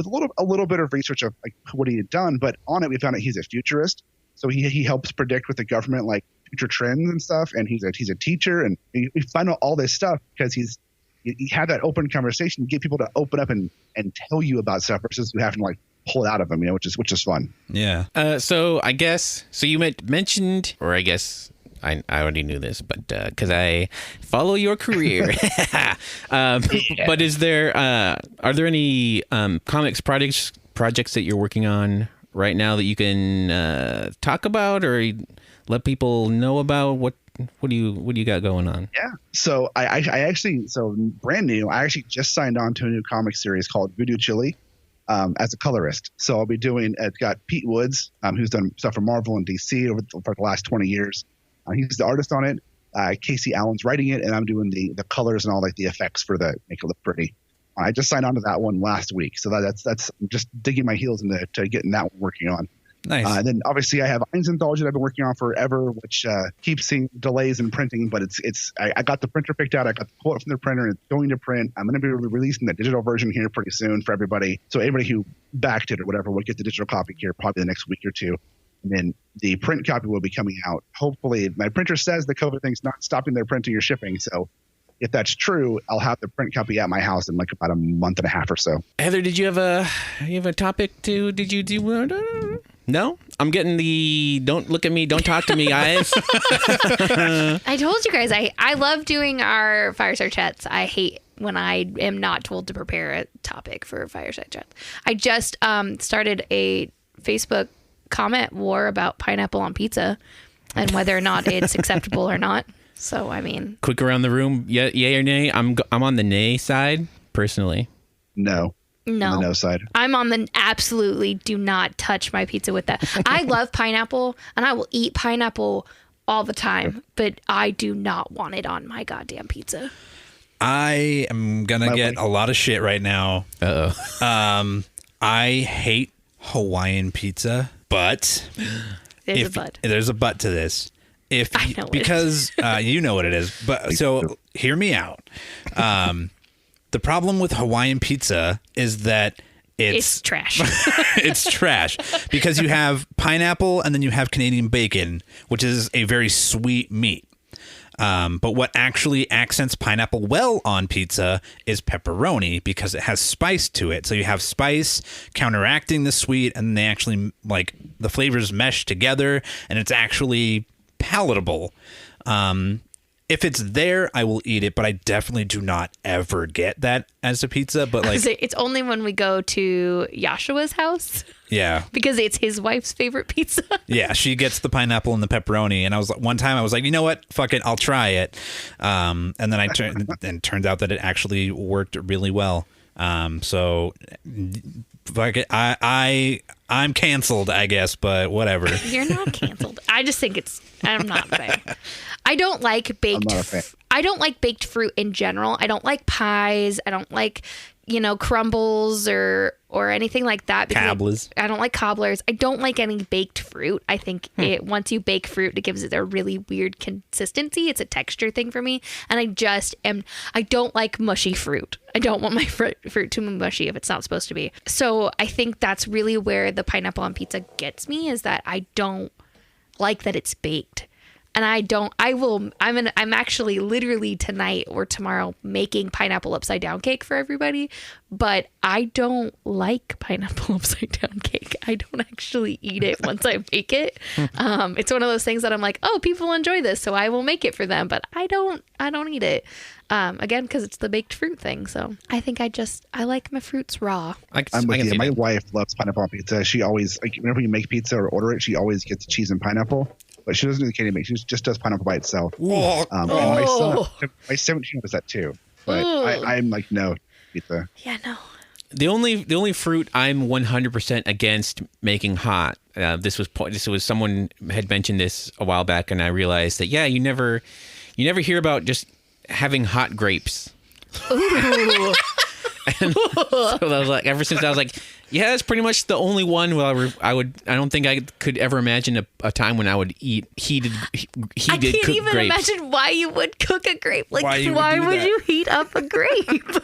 little bit of research of like what he had done. But on it, we found out he's a futurist. So he helps predict with the government like future trends and stuff. And he's a teacher, and we find out all this stuff because he had that open conversation, get people to open up and tell you about stuff versus you having to like pull it out of them, which is fun. Yeah. So I guess you mentioned, or I guess I already knew this, but because I follow your career. But is there are there any comics projects that you're working on right now that you can talk about or let people know about? What do you got going on? Yeah. So I actually, brand new, I actually just signed on to a new comic series called Voodoo Chili as a colorist. So I'll be doing, it's got Pete Woods, who's done stuff for Marvel and DC for the last 20 years. He's the artist on it. Casey Allen's writing it, and I'm doing the colors and all like the effects for make it look pretty. I just signed on to that one last week. So that's I'm just digging my heels into getting that one working on. Nice. Then obviously I have Ein's Anthology that I've been working on forever, which keeps seeing delays in printing, but I got the printer picked out. I got the quote from the printer, and it's going to print. I'm going to be releasing the digital version here pretty soon for everybody. So everybody who backed it or whatever will get the digital copy here probably the next week or two. And then the print copy will be coming out. Hopefully, my printer says the COVID thing's not stopping their printing or shipping. So if that's true, I'll have the print copy at my house in like about a month and a half or so. Heather, did you have a topic to? Did you do? No, I'm getting the don't look at me, don't talk to me eyes. I told you guys I love doing our fireside chats. I hate when I am not told to prepare a topic for fireside chats. I just started a Facebook comment war about pineapple on pizza and whether or not it's acceptable or not. So I mean, quick around the room, yay or nay? I'm on the nay side personally. No. On the no side. I'm on the absolutely do not touch my pizza with that. I love pineapple and I will eat pineapple all the time, but I do not want it on my goddamn pizza. I am gonna get a lot of shit right now. I hate Hawaiian pizza, but there's a but to this. I know because you know what it is, but so hear me out. The problem with Hawaiian pizza is that it's trash. It's trash because you have pineapple and then you have Canadian bacon, which is a very sweet meat. But what actually accents pineapple well on pizza is pepperoni because it has spice to it. So you have spice counteracting the sweet, and they actually like the flavors mesh together, and it's actually palatable. If it's there, I will eat it, but I definitely do not ever get that as a pizza. But like, it's only when we go to Yashua's house. Yeah, because it's his wife's favorite pizza. Yeah, she gets the pineapple and the pepperoni, and one time I was like, you know what, fuck it, I'll try it. And then it turned out that it actually worked really well. So fuck it, I'm canceled, I guess, but whatever. You're not canceled. I just think I'm not a fan. I don't like baked fruit in general. I don't like pies. I don't like, crumbles or anything like that. Cobblers. I don't like cobblers. I don't like any baked fruit. I think once you bake fruit, it gives it a really weird consistency. It's a texture thing for me. And I don't like mushy fruit. I don't want my fruit to be mushy if it's not supposed to be. So I think that's really where the pineapple on pizza gets me, is that I don't like that it's baked. And I'm actually literally tonight or tomorrow making pineapple upside down cake for everybody, but I don't like pineapple upside down cake. I don't actually eat it once I make it. It's one of those things that I'm like, oh, people enjoy this, so I will make it for them, but I don't eat it. Again, because it's the baked fruit thing. So I think I like my fruits raw. I'm with you. My wife loves pineapple on pizza. She always, whenever you make pizza or order it, she always gets cheese and pineapple. But she doesn't do the candy mix. She just does pineapple by itself. And my 17 does that too. But I'm like, no pizza. Yeah, no. The only fruit I'm 100% against making hot. This was someone had mentioned this a while back, and I realized that you never hear about just having hot grapes. Ooh. And so I was like, ever since I was like, yeah, that's pretty much the only one where I don't think I could ever imagine a time when I would eat heated I can't even grapes. imagine why you would cook a grape. Like, why would you heat up a grape?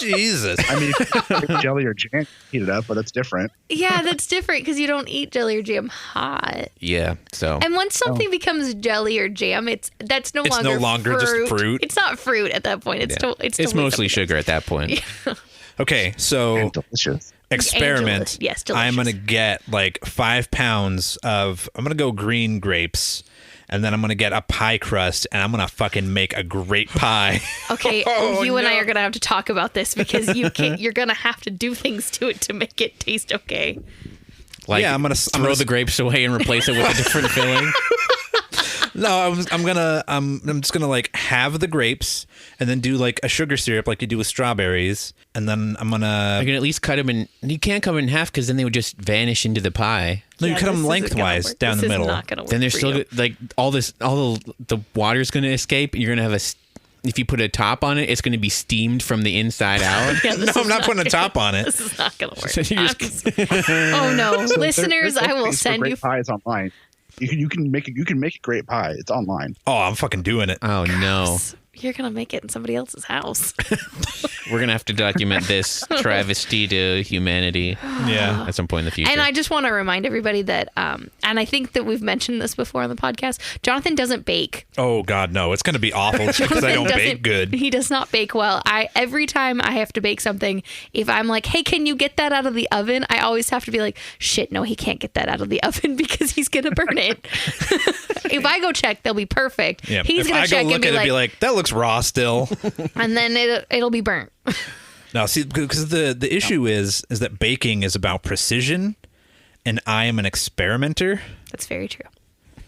Jesus. I mean, if jelly or jam, heat it up, but that's different. Yeah, that's different because you don't eat jelly or jam hot. Yeah, so. And once something becomes jelly or jam, it's no longer just fruit. It's not fruit at that point. It's mostly sugar at that point. Yeah. Okay, so And delicious. experiment. Yes, I'm delicious. gonna get like 5 pounds of. I'm gonna go green grapes, and then I'm gonna get a pie crust, and I'm gonna fucking make a great pie. Okay, Oh, you and I no. are gonna have to talk about this because you can't. You're gonna have to do things to it to make it taste okay. Like, Yeah, I'm gonna throw the grapes away and replace it with a different filling. No, I'm just gonna like have the grapes, and then do like a sugar syrup like you do with strawberries, and then I'm gonna. You can at least cut them in. You can't cut them in half because then they would just vanish into the pie. No, you Yeah, cut them this isn't gonna lengthwise work. down This the is middle. not gonna work Then they're for still you. like all the water's going to escape. You're going to have if you put a top on it, it's going to be steamed from the inside out. Yeah, No, this I'm is not putting a top on it. This is not gonna work. So you just- Oh no, So listeners! there's I will recipes for send great you. pies online. You can make a great pie. It's online. Oh, I'm fucking doing it. Oh no, You're gonna make it in somebody else's house. we're going to have to document this travesty to humanity Yeah. at some point in the future. And I just want to remind everybody that, and I think that we've mentioned this before on the podcast. Jonathan doesn't bake. Oh God, no! It's gonna be awful just because I don't Jonathan bake good. He does not bake well. Every time I have to bake something, if I'm like, "Hey, can you get that out of the oven?" I always have to be like, "Shit, no, he can't get that out of the oven because he's gonna burn it." If I go check, they'll be perfect. Yeah. He's if gonna I check go look and at be it, like, be like, that looks raw still. and then it'll be burnt. No, see, because the issue is that baking is about precision, and I am an experimenter. That's very true.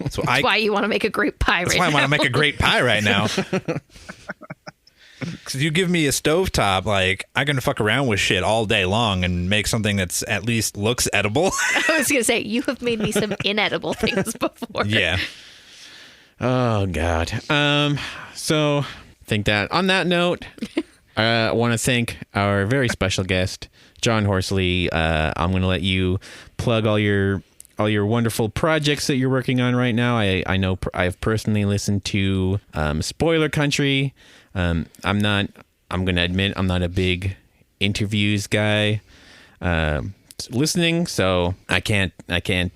So That's why you want to make a great pie That's right why I now. want to make a great pie right now. Because if you give me a stovetop, like, I can fuck around with shit all day long and make something that's at least looks edible. I was gonna say you have made me some inedible things before. Yeah. Oh God. So I think that on that note, I want to thank our very special guest, John Horsley. I'm going to let you plug all your wonderful projects that you're working on right now. I know I've personally listened to Spoiler Country. I'm going to admit I'm not a big interviews guy. Listening, so I can't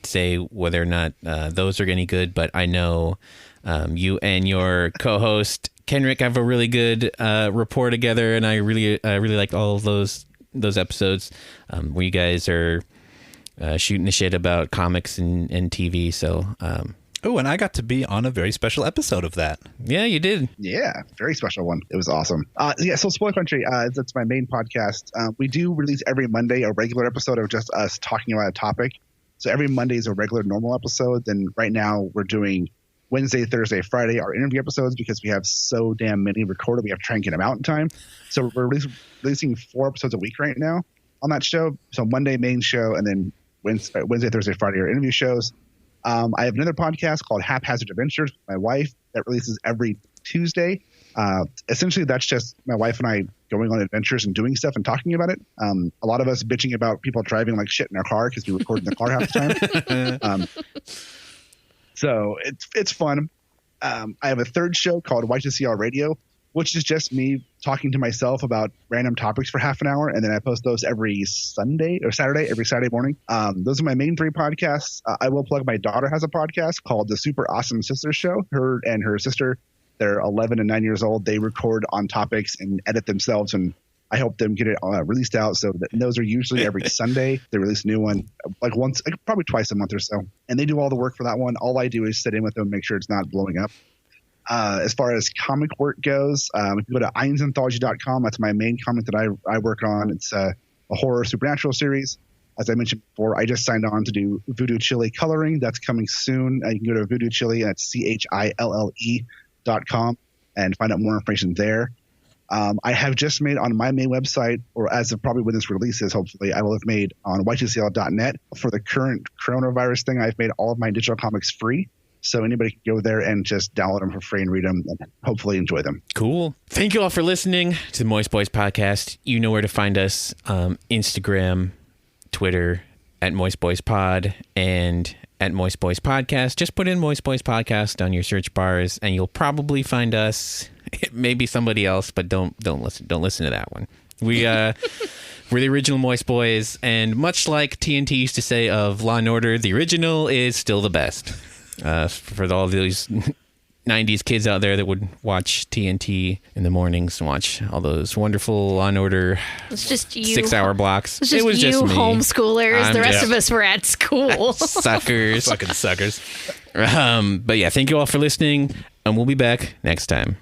say whether or not those are any good, but I know you and your co-host Kenrick have a really good rapport together, and I really like all of those episodes where you guys are shooting the shit about comics and TV. So Oh, and I got to be on a very special episode of that. yeah, you did. Yeah, very special one. It was awesome. So Spoiler Country, that's my main podcast. We do release every Monday a regular episode of just us talking about a topic. So every Monday is a regular normal episode. Then right now we're doing Wednesday, Thursday, Friday our interview episodes because we have so damn many recorded. We have to try and get them out in time. So we're releasing 4 episodes a week right now on that show. So Monday main show, and then Wednesday, Thursday, Friday are interview shows. I have another podcast called Haphazard Adventures with my wife that releases every Tuesday. Essentially, that's just my wife and I going on adventures and doing stuff and talking about it. A lot of us bitching about people driving like shit in our car because we record in the car half the time. So it's fun. I have a third show called Y2CR Radio, which is just me talking to myself about random topics for half an hour. And then I post those every Saturday morning. Those are my main 3 podcasts. I will plug my daughter has a podcast called The Super Awesome Sisters Show. Her and her sister, they're 11 and 9 years old. They record on topics and edit themselves, and I help them get it released out. So those are usually every Sunday. They release a new one probably twice a month or so. And they do all the work for that one. All I do is sit in with them, make sure it's not blowing up. As far as comic work goes, if you go to IonsAnthology.com, that's my main comic that I work on. It's a horror supernatural series. As I mentioned before, I just signed on to do Voodoo Chili coloring. That's coming soon. You can go to Voodoo Chili, and it's CHILLE.com, and find out more information there. I have just made on my main website, or as of probably when this releases, hopefully, I will have made on y2cl.net. For the current coronavirus thing, I've made all of my digital comics free. So anybody can go there and just download them for free and read them and hopefully enjoy them. Cool. Thank you all for listening to the Moist Boys Podcast. You know where to find us. Instagram, Twitter, at Moist Boys Pod, and at Moist Boys Podcast. Just put in Moist Boys Podcast on your search bars, and you'll probably find us. Maybe somebody else, but don't listen. Don't listen to that one. We're the original Moist Boys, and much like TNT used to say of Law and Order, the original is still the best. For all these 90s kids out there that would watch TNT in the mornings and watch all those wonderful Law and Order It's just you. 6-hour blocks. It's just it was you just me. homeschoolers. The rest just- of us were at school. Suckers. Fucking suckers. But yeah, thank you all for listening, and we'll be back next time.